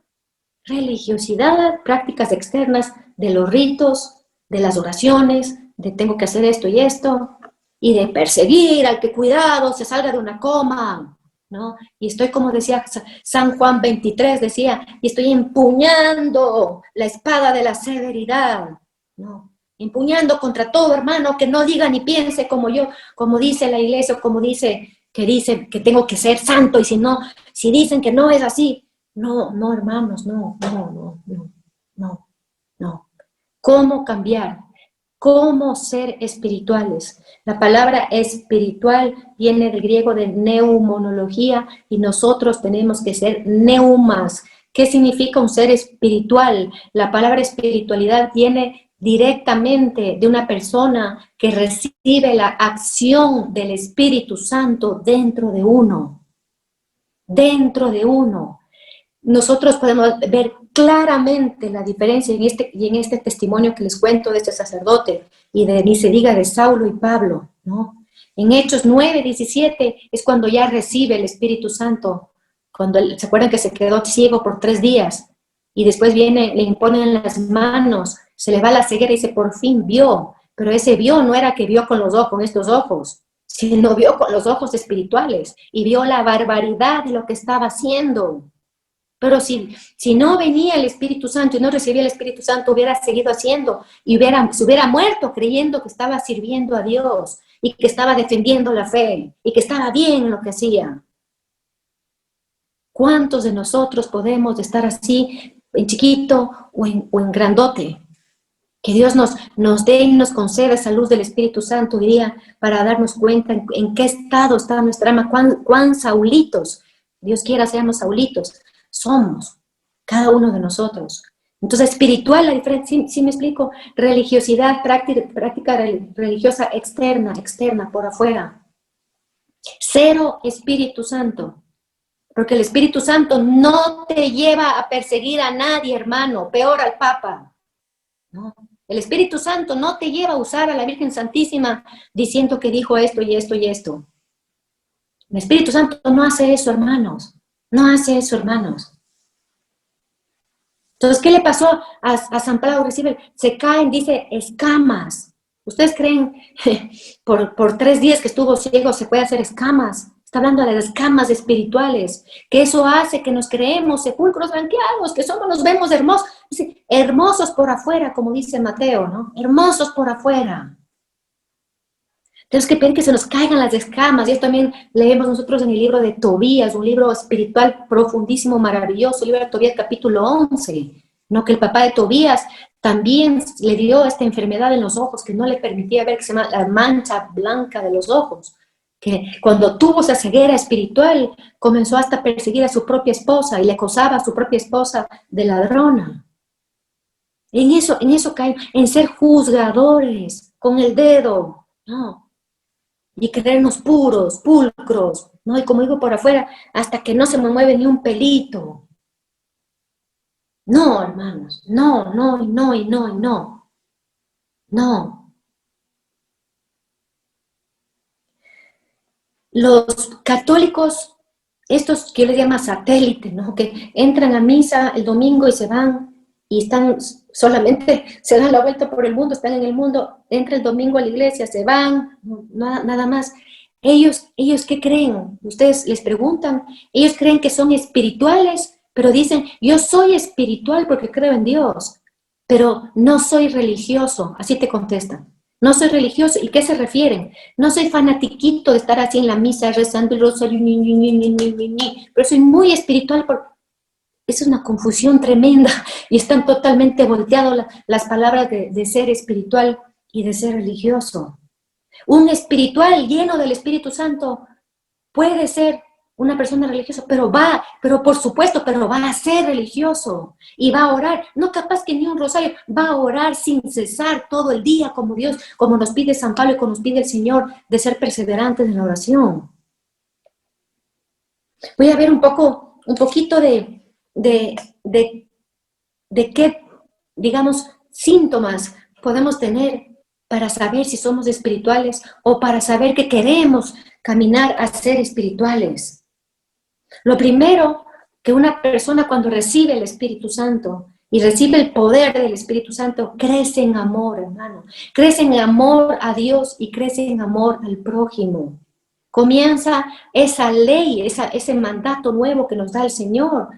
Religiosidad, prácticas externas de los ritos, de las oraciones, de tengo que hacer esto y esto, y de perseguir al que cuidado se salga de una coma, ¿no? Y estoy, como decía San Juan 23, decía, y estoy empuñando la espada de la severidad, ¿no? Empuñando contra todo hermano que no diga ni piense como yo, como dice la iglesia, como dice que tengo que ser santo, y si dicen que no es así, no, hermanos, no. ¿Cómo cambiar? ¿Cómo ser espirituales? La palabra espiritual viene del griego de neumonología, y nosotros tenemos que ser neumas. ¿Qué significa un ser espiritual? La palabra espiritualidad viene directamente de una persona que recibe la acción del Espíritu Santo dentro de uno. Dentro de uno. Nosotros podemos ver claramente la diferencia en este testimonio que les cuento de este sacerdote y de ni se diga de Saulo y Pablo, ¿no? En Hechos 9:17 es cuando ya recibe el Espíritu Santo, cuando se acuerdan que se quedó ciego por 3 días y después viene, le imponen las manos, se le va la ceguera y dice, por fin vio, pero ese vio no era que vio con los ojos, con estos ojos, sino vio con los ojos espirituales y vio la barbaridad de lo que estaba haciendo. Pero si no venía el Espíritu Santo y no recibía el Espíritu Santo, hubiera seguido haciendo y se hubiera muerto creyendo que estaba sirviendo a Dios y que estaba defendiendo la fe y que estaba bien en lo que hacía. ¿Cuántos de nosotros podemos estar así en chiquito o en grandote? Que Dios nos dé y nos conceda esa luz del Espíritu Santo, diría, para darnos cuenta en qué estado está nuestra alma, cuán saulitos, Dios quiera seamos saulitos, somos, cada uno de nosotros. Entonces, espiritual, la diferencia, ¿sí me explico? Religiosidad, práctica religiosa externa, por afuera. Cero Espíritu Santo. Porque el Espíritu Santo no te lleva a perseguir a nadie, hermano, peor al Papa. No. El Espíritu Santo no te lleva a usar a la Virgen Santísima diciendo que dijo esto y esto y esto. El Espíritu Santo no hace eso, hermanos. No hace eso, hermanos. Entonces, ¿qué le pasó a San Pablo? Se caen, dice, escamas. ¿Ustedes creen por 3 días que estuvo ciego se puede hacer escamas? Está hablando de las escamas espirituales, que eso hace que nos creemos sepulcros blanqueados, que somos, nos vemos hermosos. Dice, hermosos por afuera, como dice Mateo, ¿no? Hermosos por afuera. Tenemos que pedir que se nos caigan las escamas, y esto también leemos nosotros en el libro de Tobías, un libro espiritual profundísimo, maravilloso, el libro de Tobías capítulo 11, ¿no? Que el papá de Tobías también le dio esta enfermedad en los ojos que no le permitía ver, que se llama la mancha blanca de los ojos, que cuando tuvo esa ceguera espiritual comenzó hasta a perseguir a su propia esposa y le acosaba a su propia esposa de ladrona. En eso caen, en ser juzgadores con el dedo, ¿no? Y creernos puros, pulcros, ¿no? Y como digo por afuera, hasta que no se me mueve ni un pelito. No, hermanos, no, no, y no, y no, y no. No. Los católicos, estos que les llama satélite, ¿no? Que entran a misa el domingo y se van y están solamente, se dan la vuelta por el mundo, están en el mundo, entra el domingo a la iglesia, se van, nada más. Ellos, ¿qué creen? Ustedes les preguntan, ellos creen que son espirituales, pero dicen, yo soy espiritual porque creo en Dios, pero no soy religioso, así te contestan. No soy religioso, ¿y qué se refieren? No soy fanatiquito de estar así en la misa rezando el rosario, pero soy muy espiritual. Es una confusión tremenda y están totalmente volteadas las palabras de ser espiritual y de ser religioso. Un espiritual lleno del Espíritu Santo puede ser una persona religiosa, pero por supuesto, pero va a ser religioso y va a orar, no capaz que ni un rosario, va a orar sin cesar todo el día como Dios, como nos pide San Pablo y como nos pide el Señor de ser perseverantes en la oración. Voy a ver un poquito de qué, digamos, síntomas podemos tener para saber si somos espirituales o para saber que queremos caminar a ser espirituales. Lo primero, que una persona cuando recibe el Espíritu Santo y recibe el poder del Espíritu Santo, crece en amor, hermano. Crece en amor a Dios y crece en amor al prójimo. Comienza esa ley, ese mandato nuevo que nos da el Señor,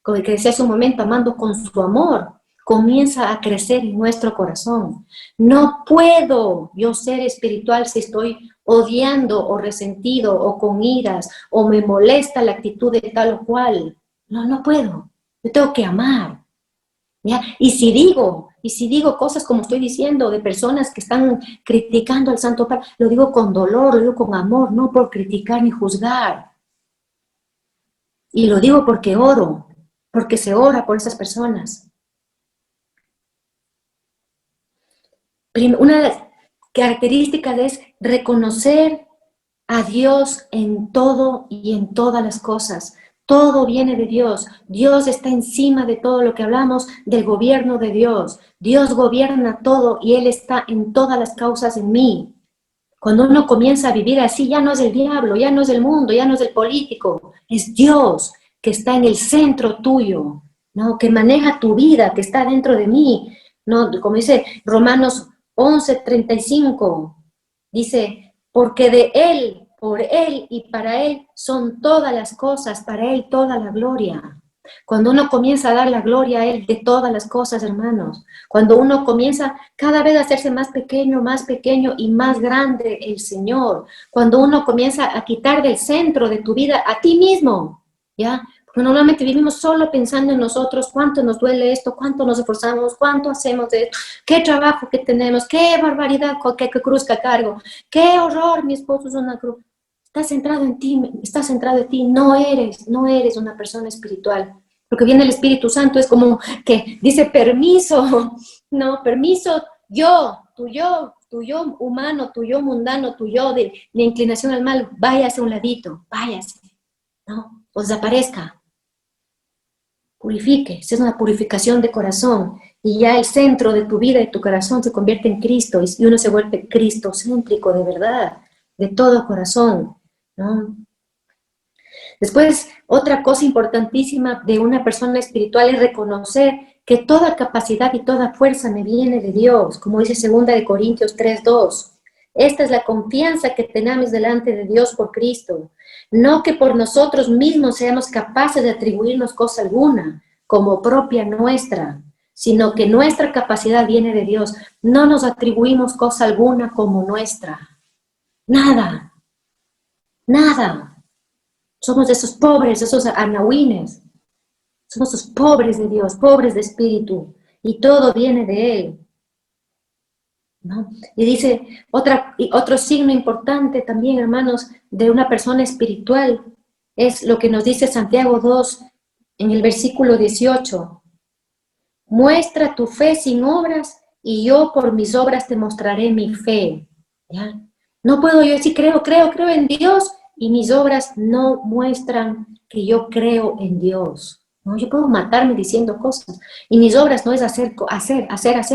como el que decía hace un momento, amando con su amor, comienza a crecer en nuestro corazón. No puedo yo ser espiritual si estoy odiando o resentido o con iras o me molesta la actitud de tal o cual. No puedo. Yo tengo que amar. ¿Ya? Y si digo cosas como estoy diciendo de personas que están criticando al Santo Padre, lo digo con dolor, lo digo con amor, no por criticar ni juzgar. Y lo digo porque oro, porque se ora por esas personas. Una de las características es reconocer a Dios en todo y en todas las cosas. Todo viene de Dios. Dios está encima de todo lo que hablamos del gobierno de Dios. Dios gobierna todo y Él está en todas las causas en mí. Cuando uno comienza a vivir así, ya no es el diablo, ya no es el mundo, ya no es el político, es Dios que está en el centro tuyo, ¿no? Que maneja tu vida, que está dentro de mí, ¿no? Como dice Romanos 11:35, dice, porque de Él, por Él y para Él son todas las cosas, para Él toda la gloria. Cuando uno comienza a dar la gloria a Él de todas las cosas, hermanos, cuando uno comienza cada vez a hacerse más pequeño y más grande el Señor, cuando uno comienza a quitar del centro de tu vida a ti mismo, ¿ya? Porque normalmente vivimos solo pensando en nosotros, cuánto nos duele esto, cuánto nos esforzamos, cuánto hacemos de esto, qué trabajo que tenemos, qué barbaridad, qué cruz que cargo, qué horror, mi esposo es una cruz. Estás centrado en ti, estás centrado en ti, no eres una persona espiritual. Lo que viene el Espíritu Santo es como que dice permiso, no, permiso, tu yo humano, tu yo mundano, tu yo de inclinación al mal, váyase a un ladito, váyase, ¿no? O desaparezca, purifique, esa es una purificación de corazón, y ya el centro de tu vida y tu corazón se convierte en Cristo, y uno se vuelve cristocéntrico de verdad, de todo corazón, ¿no? Después, otra cosa importantísima de una persona espiritual es reconocer que toda capacidad y toda fuerza me viene de Dios, como dice 2 Corintios 3:2. Esta es la confianza que tenemos delante de Dios por Cristo. No que por nosotros mismos seamos capaces de atribuirnos cosa alguna como propia nuestra, sino que nuestra capacidad viene de Dios. No nos atribuimos cosa alguna como nuestra. Nada, nada. Somos esos pobres, esos anahuines. Somos esos pobres de Dios, pobres de espíritu. Y todo viene de Él, ¿no? Y dice, otro signo importante también, hermanos, de una persona espiritual, es lo que nos dice Santiago 2 en el versículo 18. Muestra tu fe sin obras y yo por mis obras te mostraré mi fe. ¿Ya? No puedo yo decir creo en Dios y mis obras no muestran que yo creo en Dios. No, yo puedo matarme diciendo cosas y mis obras no es hacer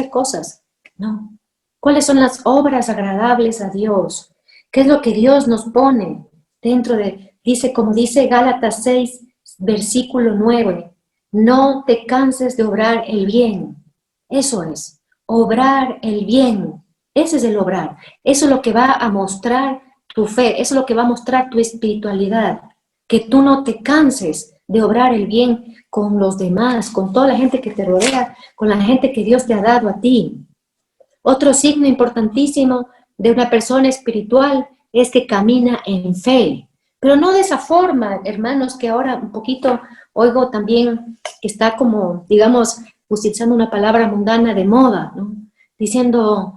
cosas. No. ¿Cuáles son las obras agradables a Dios? ¿Qué es lo que Dios nos pone dentro de, dice, como dice Gálatas 6, versículo 9, no te canses de obrar el bien. Eso es, obrar el bien. Ese es el obrar. Eso es lo que va a mostrar tu fe. Eso es lo que va a mostrar tu espiritualidad. Que tú no te canses de obrar el bien con los demás, con toda la gente que te rodea, con la gente que Dios te ha dado a ti. Otro signo importantísimo de una persona espiritual es que camina en fe. Pero no de esa forma, hermanos, que ahora un poquito oigo también que está como, digamos, utilizando una palabra mundana de moda, ¿no? Diciendo,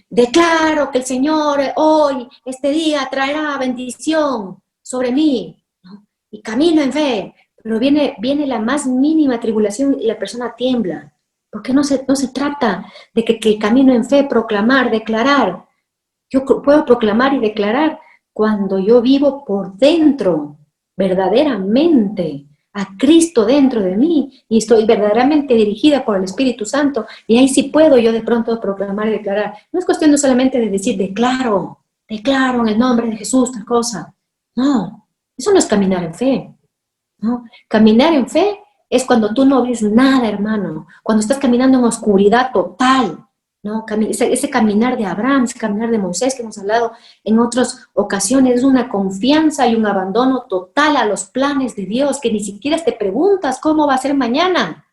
declaro que el Señor hoy, este día, traerá bendición sobre mí, ¿no? Y camino en fe. Pero viene la más mínima tribulación y la persona tiembla. Porque no se trata de que el camino en fe, proclamar, declarar. Yo puedo proclamar y declarar cuando yo vivo por dentro, verdaderamente, a Cristo dentro de mí y estoy verdaderamente dirigida por el Espíritu Santo y ahí sí puedo yo de pronto proclamar y declarar. No es cuestión no solamente de decir declaro en el nombre de Jesús tal cosa. No, eso no es caminar en fe. ¿No? Caminar en fe es cuando tú no ves nada, hermano, cuando estás caminando en oscuridad total, ¿no? Ese caminar de Abraham, ese caminar de Moisés que hemos hablado en otras ocasiones, es una confianza y un abandono total a los planes de Dios, que ni siquiera te preguntas cómo va a ser mañana.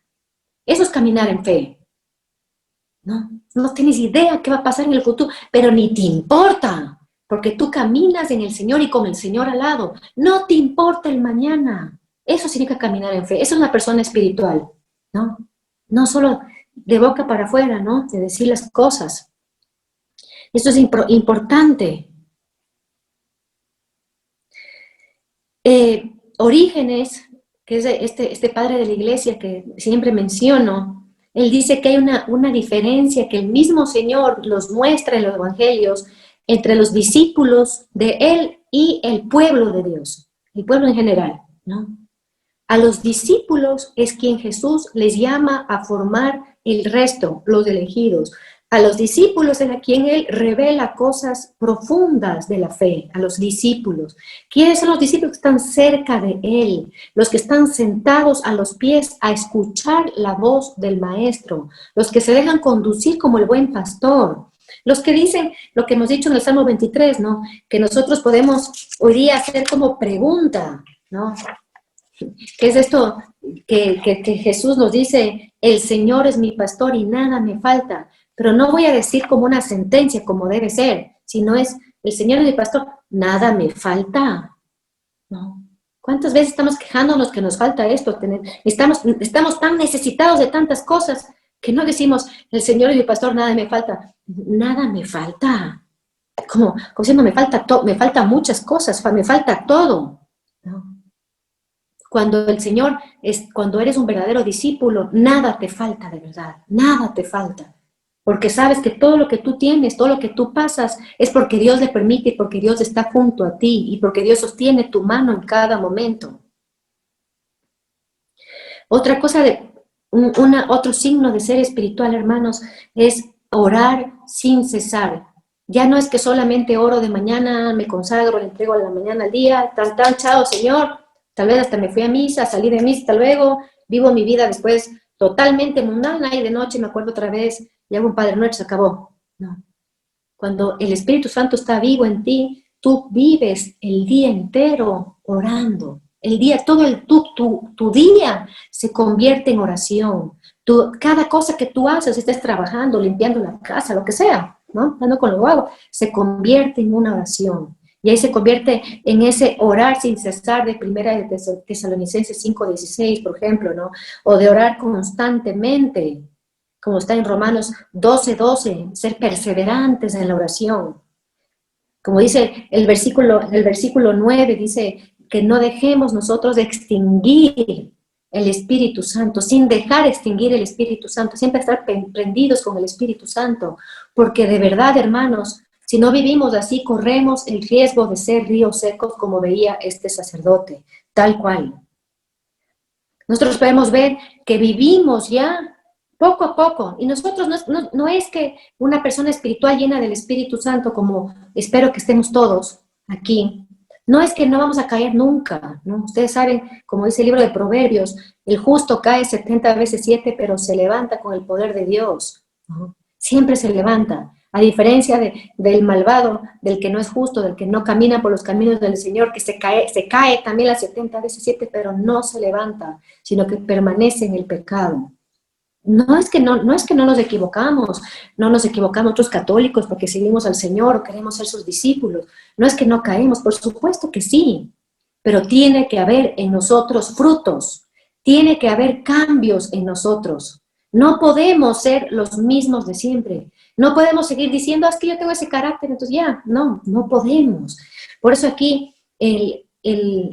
Eso es caminar en fe, ¿no? No tienes idea qué va a pasar en el futuro, pero ni te importa, porque tú caminas en el Señor y con el Señor al lado. No te importa el mañana. Eso significa caminar en fe. Eso es una persona espiritual, ¿no? No solo de boca para afuera, ¿no? De decir las cosas. Esto es importante. Orígenes, que es este padre de la iglesia que siempre menciono, Él dice que hay una diferencia que el mismo Señor los muestra en los evangelios entre los discípulos de Él y el pueblo de Dios, el pueblo en general, ¿no? A los discípulos es quien Jesús les llama a formar el resto, los elegidos. A los discípulos es a quien Él revela cosas profundas de la fe, a los discípulos. ¿Quiénes son los discípulos que están cerca de Él? Los que están sentados a los pies a escuchar la voz del Maestro, los que se dejan conducir como el buen pastor. Los que dicen lo que hemos dicho en el Salmo 23, ¿no? Que nosotros podemos hoy día hacer como pregunta, ¿no? ¿Qué es esto que Jesús nos dice? El Señor es mi pastor y nada me falta. Pero no voy a decir como una sentencia, como debe ser, sino es, el Señor es mi pastor, nada me falta. ¿No? ¿Cuántas veces estamos quejándonos que nos falta esto? Estamos tan necesitados de tantas cosas que no decimos, el Señor es mi pastor, nada me falta. Nada me falta. Como diciendo, me falta muchas cosas, me falta todo. ¿No? Cuando el Señor cuando eres un verdadero discípulo, nada te falta de verdad, nada te falta. Porque sabes que todo lo que tú tienes, todo lo que tú pasas, es porque Dios le permite y porque Dios está junto a ti y porque Dios sostiene tu mano en cada momento. Otra cosa, otro signo de ser espiritual, hermanos, es orar sin cesar. Ya no es que solamente oro de mañana, me consagro, le entrego a la mañana al día, chao, Señor. Tal vez hasta me fui a misa, salí de misa, hasta luego, vivo mi vida después totalmente mundana y de noche me acuerdo otra vez y hago un Padre Nuestro, se acabó. No. Cuando el Espíritu Santo está vivo en ti, tú vives el día entero orando. El día, tu día se convierte en oración. Cada cosa que tú haces, estés trabajando, limpiando la casa, lo que sea, ¿no? Dando con lo hago, se convierte en una oración. Y ahí se convierte en ese orar sin cesar de Primera de Tesalonicenses 5:16, por ejemplo, ¿no? O de orar constantemente, como está en Romanos 12:12, ser perseverantes en la oración. Como dice el versículo 9, dice que no dejemos nosotros de extinguir el Espíritu Santo, sin dejar extinguir el Espíritu Santo, siempre estar prendidos con el Espíritu Santo, porque de verdad, hermanos, si no vivimos así, corremos el riesgo de ser ríos secos, como veía este sacerdote, tal cual. Nosotros podemos ver que vivimos ya poco a poco, y nosotros no es que una persona espiritual llena del Espíritu Santo, como espero que estemos todos aquí, no es que no vamos a caer nunca, ¿no? Ustedes saben, como dice el libro de Proverbios, el justo cae 70 veces 7, pero se levanta con el poder de Dios, ¿no? Siempre se levanta, a diferencia del malvado, del que no es justo, del que no camina por los caminos del Señor, que se cae también las 70 veces 7, pero no se levanta, sino que permanece en el pecado. No es que no nos equivocamos, no nos equivocamos nosotros católicos porque seguimos al Señor o queremos ser sus discípulos. No es que no caemos, por supuesto que sí, pero tiene que haber en nosotros frutos, tiene que haber cambios en nosotros. No podemos ser los mismos de siempre. No podemos seguir diciendo, es que yo tengo ese carácter, entonces ya, no podemos. Por eso aquí el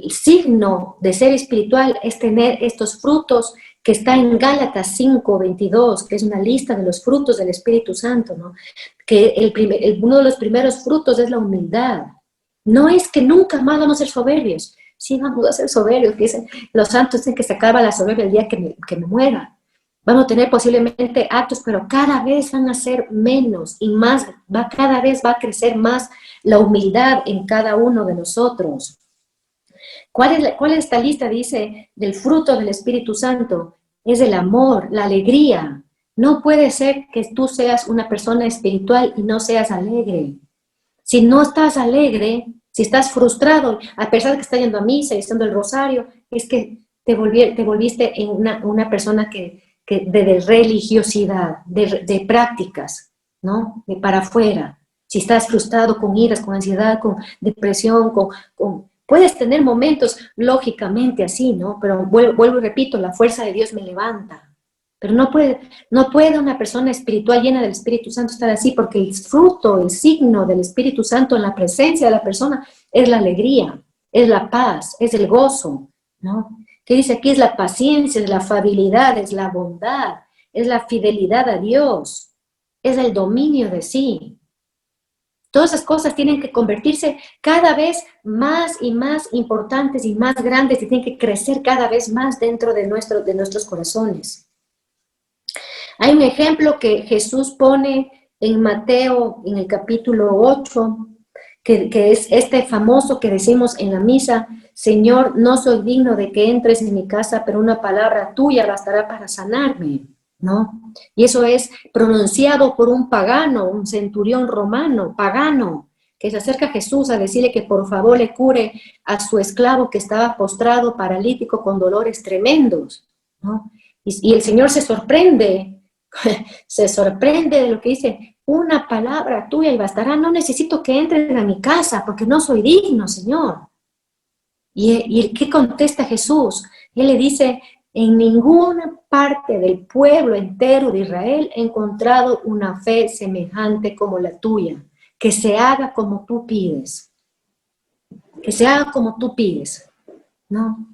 signo de ser espiritual es tener estos frutos que está en Gálatas 5:22, que es una lista de los frutos del Espíritu Santo, ¿no? Que uno de los primeros frutos es la humildad. No es que nunca más vamos a ser soberbios. Sí, vamos a ser soberbios. Dicen, los santos dicen que se acaba la soberbia el día que me muera. Vamos a tener posiblemente actos, pero cada vez van a ser menos y más, cada vez va a crecer más la humildad en cada uno de nosotros. ¿Cuál es esta lista? Dice, del fruto del Espíritu Santo. Es el amor, la alegría. No puede ser que tú seas una persona espiritual y no seas alegre. Si no estás alegre, si estás frustrado, a pesar de que estás yendo a misa y haciendo el rosario, es que te volviste en una persona de religiosidad, de prácticas, ¿no? De para afuera. Si estás frustrado con iras, con ansiedad, con depresión, puedes tener momentos lógicamente así, ¿no? Pero vuelvo y repito, la fuerza de Dios me levanta. Pero no puede una persona espiritual llena del Espíritu Santo estar así, porque el fruto, el signo del Espíritu Santo en la presencia de la persona es la alegría, es la paz, es el gozo, ¿no? ¿Qué dice aquí? Es la paciencia, es la afabilidad, es la bondad, es la fidelidad a Dios, es el dominio de sí. Todas esas cosas tienen que convertirse cada vez más y más importantes y más grandes y tienen que crecer cada vez más dentro de nuestros corazones. Hay un ejemplo que Jesús pone en Mateo, en el capítulo 8, que es este famoso que decimos en la misa: Señor, no soy digno de que entres en mi casa, pero una palabra tuya bastará para sanarme, ¿no? Y eso es pronunciado por un pagano, un centurión romano, pagano, que se acerca a Jesús a decirle que por favor le cure a su esclavo que estaba postrado, paralítico, con dolores tremendos, ¿no? Y el Señor se sorprende de lo que dice: una palabra tuya y bastará, no necesito que entres a mi casa porque no soy digno, Señor. ¿Y qué contesta Jesús? Él le dice: en ninguna parte del pueblo entero de Israel he encontrado una fe semejante como la tuya, que se haga como tú pides, que se haga como tú pides, ¿no?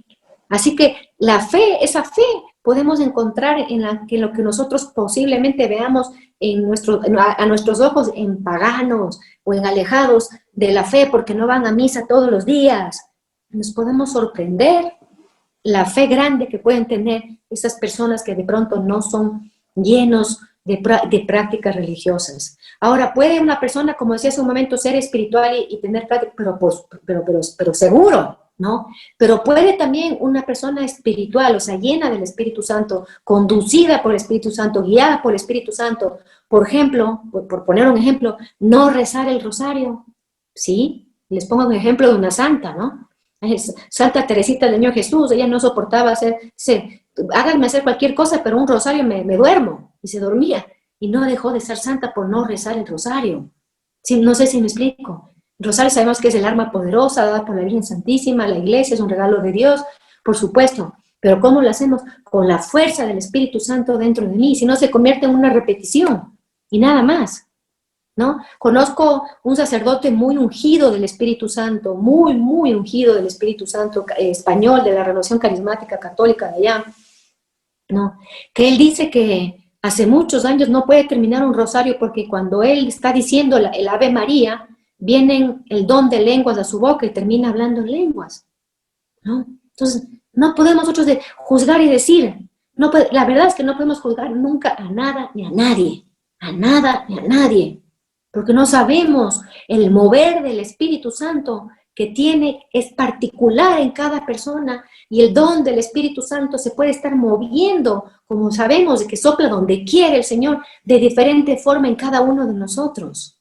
Así que la fe, esa fe, podemos encontrar en lo que nosotros posiblemente veamos a nuestros ojos en paganos o en alejados de la fe porque no van a misa todos los días. Nos podemos sorprender la fe grande que pueden tener esas personas que de pronto no son llenos de prácticas religiosas. Ahora, puede una persona, como decía hace un momento, ser espiritual y tener práctica, pero seguro, ¿no? Pero puede también una persona espiritual, o sea, llena del Espíritu Santo, conducida por el Espíritu Santo, guiada por el Espíritu Santo, por ejemplo, por poner un ejemplo, no rezar el rosario, ¿sí? Les pongo un ejemplo de una santa, ¿no? Santa Teresita del Niño Jesús, ella no soportaba háganme hacer cualquier cosa, pero un rosario me duermo, y se dormía, y no dejó de ser santa por no rezar el rosario. Sí, no sé si me explico. El rosario sabemos que es el arma poderosa dada por la Virgen Santísima, la iglesia es un regalo de Dios, por supuesto, pero ¿cómo lo hacemos? Con la fuerza del Espíritu Santo dentro de mí, si no se convierte en una repetición, y nada más, ¿no? Conozco un sacerdote muy ungido del Espíritu Santo, muy, muy ungido del Espíritu Santo, español, de la Renovación Carismática Católica de allá, ¿no? Que él dice que hace muchos años no puede terminar un rosario porque cuando él está diciendo el Ave María, viene el don de lenguas a su boca y termina hablando en lenguas, ¿no? Entonces, no podemos nosotros juzgar y decir, la verdad es que no podemos juzgar nunca a nada ni a nadie, a nada ni a nadie, porque no sabemos el mover del Espíritu Santo que es particular en cada persona, y el don del Espíritu Santo se puede estar moviendo, como sabemos, de que sopla donde quiere el Señor, de diferente forma en cada uno de nosotros.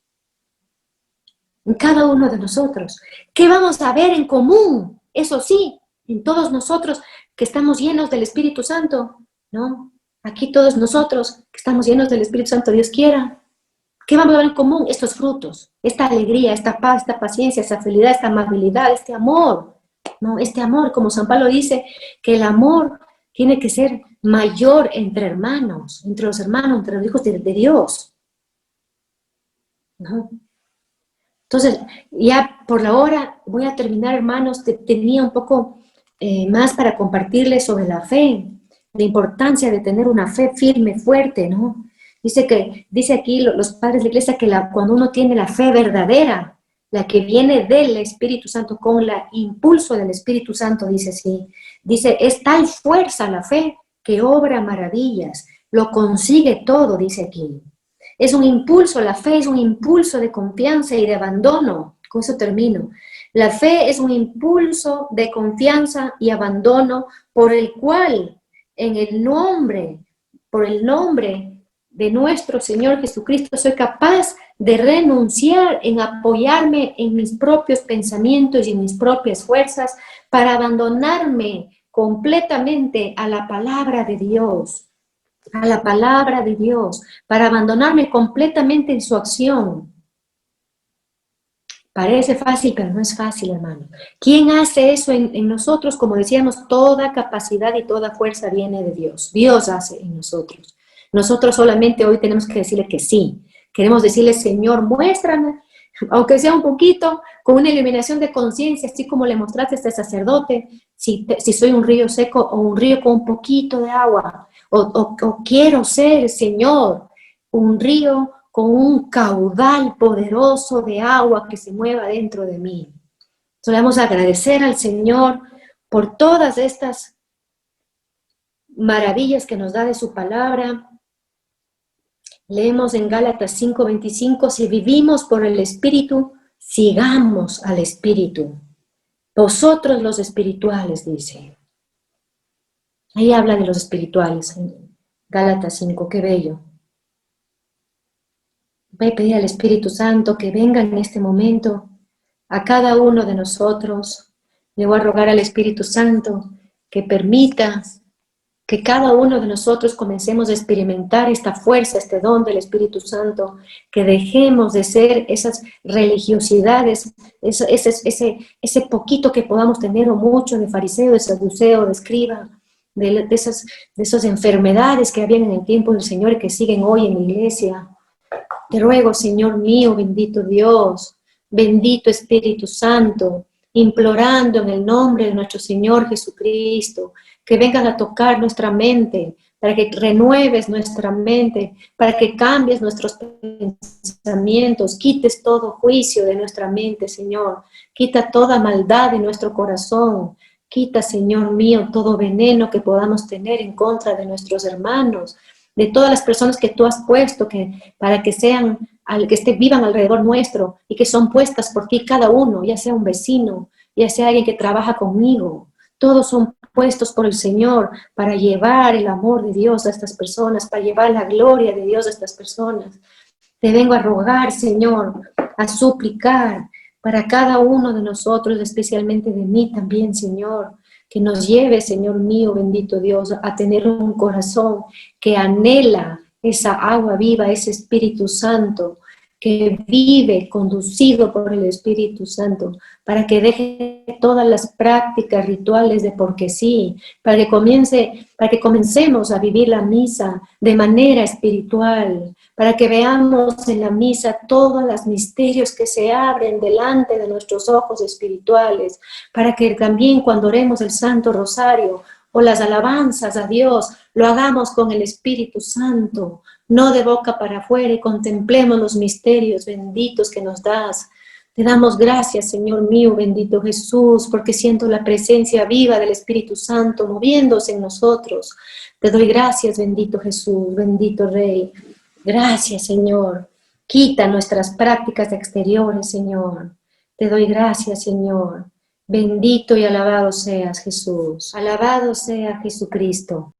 En cada uno de nosotros. ¿Qué vamos a ver en común? Eso sí, en todos nosotros que estamos llenos del Espíritu Santo, ¿no? Aquí todos nosotros que estamos llenos del Espíritu Santo, Dios quiera. ¿Qué vamos a ver en común? Estos frutos, esta alegría, esta paz, esta paciencia, esta fidelidad, esta amabilidad, este amor, ¿no? Este amor, como San Pablo dice, que el amor tiene que ser mayor entre hermanos, entre los hermanos, entre los hijos de Dios, ¿no? Entonces, ya por la hora voy a terminar, hermanos. Tenía un poco más para compartirles sobre la fe, la importancia de tener una fe firme, fuerte, ¿no? Dice aquí los padres de la iglesia que cuando uno tiene la fe verdadera, la que viene del Espíritu Santo, con el impulso del Espíritu Santo, dice así, dice, es tal fuerza la fe que obra maravillas, lo consigue todo, dice aquí. Es un impulso, la fe es un impulso de confianza y de abandono. Con eso termino. La fe es un impulso de confianza y abandono por el cual, por el nombre de nuestro Señor Jesucristo, soy capaz de renunciar en apoyarme en mis propios pensamientos y en mis propias fuerzas para abandonarme completamente a la palabra de Dios. A la palabra de Dios, para abandonarme completamente en su acción. Parece fácil, pero no es fácil, hermano. ¿Quién hace eso en nosotros? Como decíamos, toda capacidad y toda fuerza viene de Dios. Dios hace en nosotros. Nosotros solamente hoy tenemos que decirle que sí. Queremos decirle, Señor, muéstrame, aunque sea un poquito, con una iluminación de conciencia, así como le mostraste a este sacerdote, si soy un río seco o un río con un poquito de agua, o quiero ser, Señor, un río con un caudal poderoso de agua que se mueva dentro de mí. Solemos agradecer al Señor por todas estas maravillas que nos da de su palabra. Leemos en Gálatas 5:25, si vivimos por el Espíritu, sigamos al Espíritu. Vosotros los espirituales, dice. Ahí habla de los espirituales, en Gálatas 5, qué bello. Voy a pedir al Espíritu Santo que venga en este momento a cada uno de nosotros. Le voy a rogar al Espíritu Santo que permita que cada uno de nosotros comencemos a experimentar esta fuerza, este don del Espíritu Santo, que dejemos de ser esas religiosidades, ese poquito que podamos tener o mucho de fariseo, de saduceo, de escriba, de esas enfermedades que habían en el tiempo del Señor y que siguen hoy en la iglesia. Te ruego, Señor mío, bendito Dios, bendito Espíritu Santo, implorando en el nombre de nuestro Señor Jesucristo, que vengas a tocar nuestra mente, para que renueves nuestra mente, para que cambies nuestros pensamientos, quites todo juicio de nuestra mente, Señor, quita toda maldad de nuestro corazón, quita, Señor mío, todo veneno que podamos tener en contra de nuestros hermanos, de todas las personas que tú has puesto para que sean, vivan alrededor nuestro y que son puestas por ti cada uno, ya sea un vecino, ya sea alguien que trabaja conmigo. Todos son puestos por el Señor para llevar el amor de Dios a estas personas, para llevar la gloria de Dios a estas personas. Te vengo a rogar, Señor, a suplicar para cada uno de nosotros, especialmente de mí también, Señor, que nos lleve, Señor mío, bendito Dios, a tener un corazón que anhela esa agua viva, ese Espíritu Santo, que vive conducido por el Espíritu Santo, para que deje todas las prácticas rituales de porque sí, para que comencemos a vivir la misa de manera espiritual, para que veamos en la misa todos los misterios que se abren delante de nuestros ojos espirituales, para que también cuando oremos el Santo Rosario o las alabanzas a Dios, lo hagamos con el Espíritu Santo, no de boca para afuera, y contemplemos los misterios benditos que nos das. Te damos gracias, Señor mío, bendito Jesús, porque siento la presencia viva del Espíritu Santo moviéndose en nosotros. Te doy gracias, bendito Jesús, bendito Rey. Gracias, Señor. Quita nuestras prácticas exteriores, Señor. Te doy gracias, Señor. Bendito y alabado seas, Jesús. Alabado sea Jesucristo.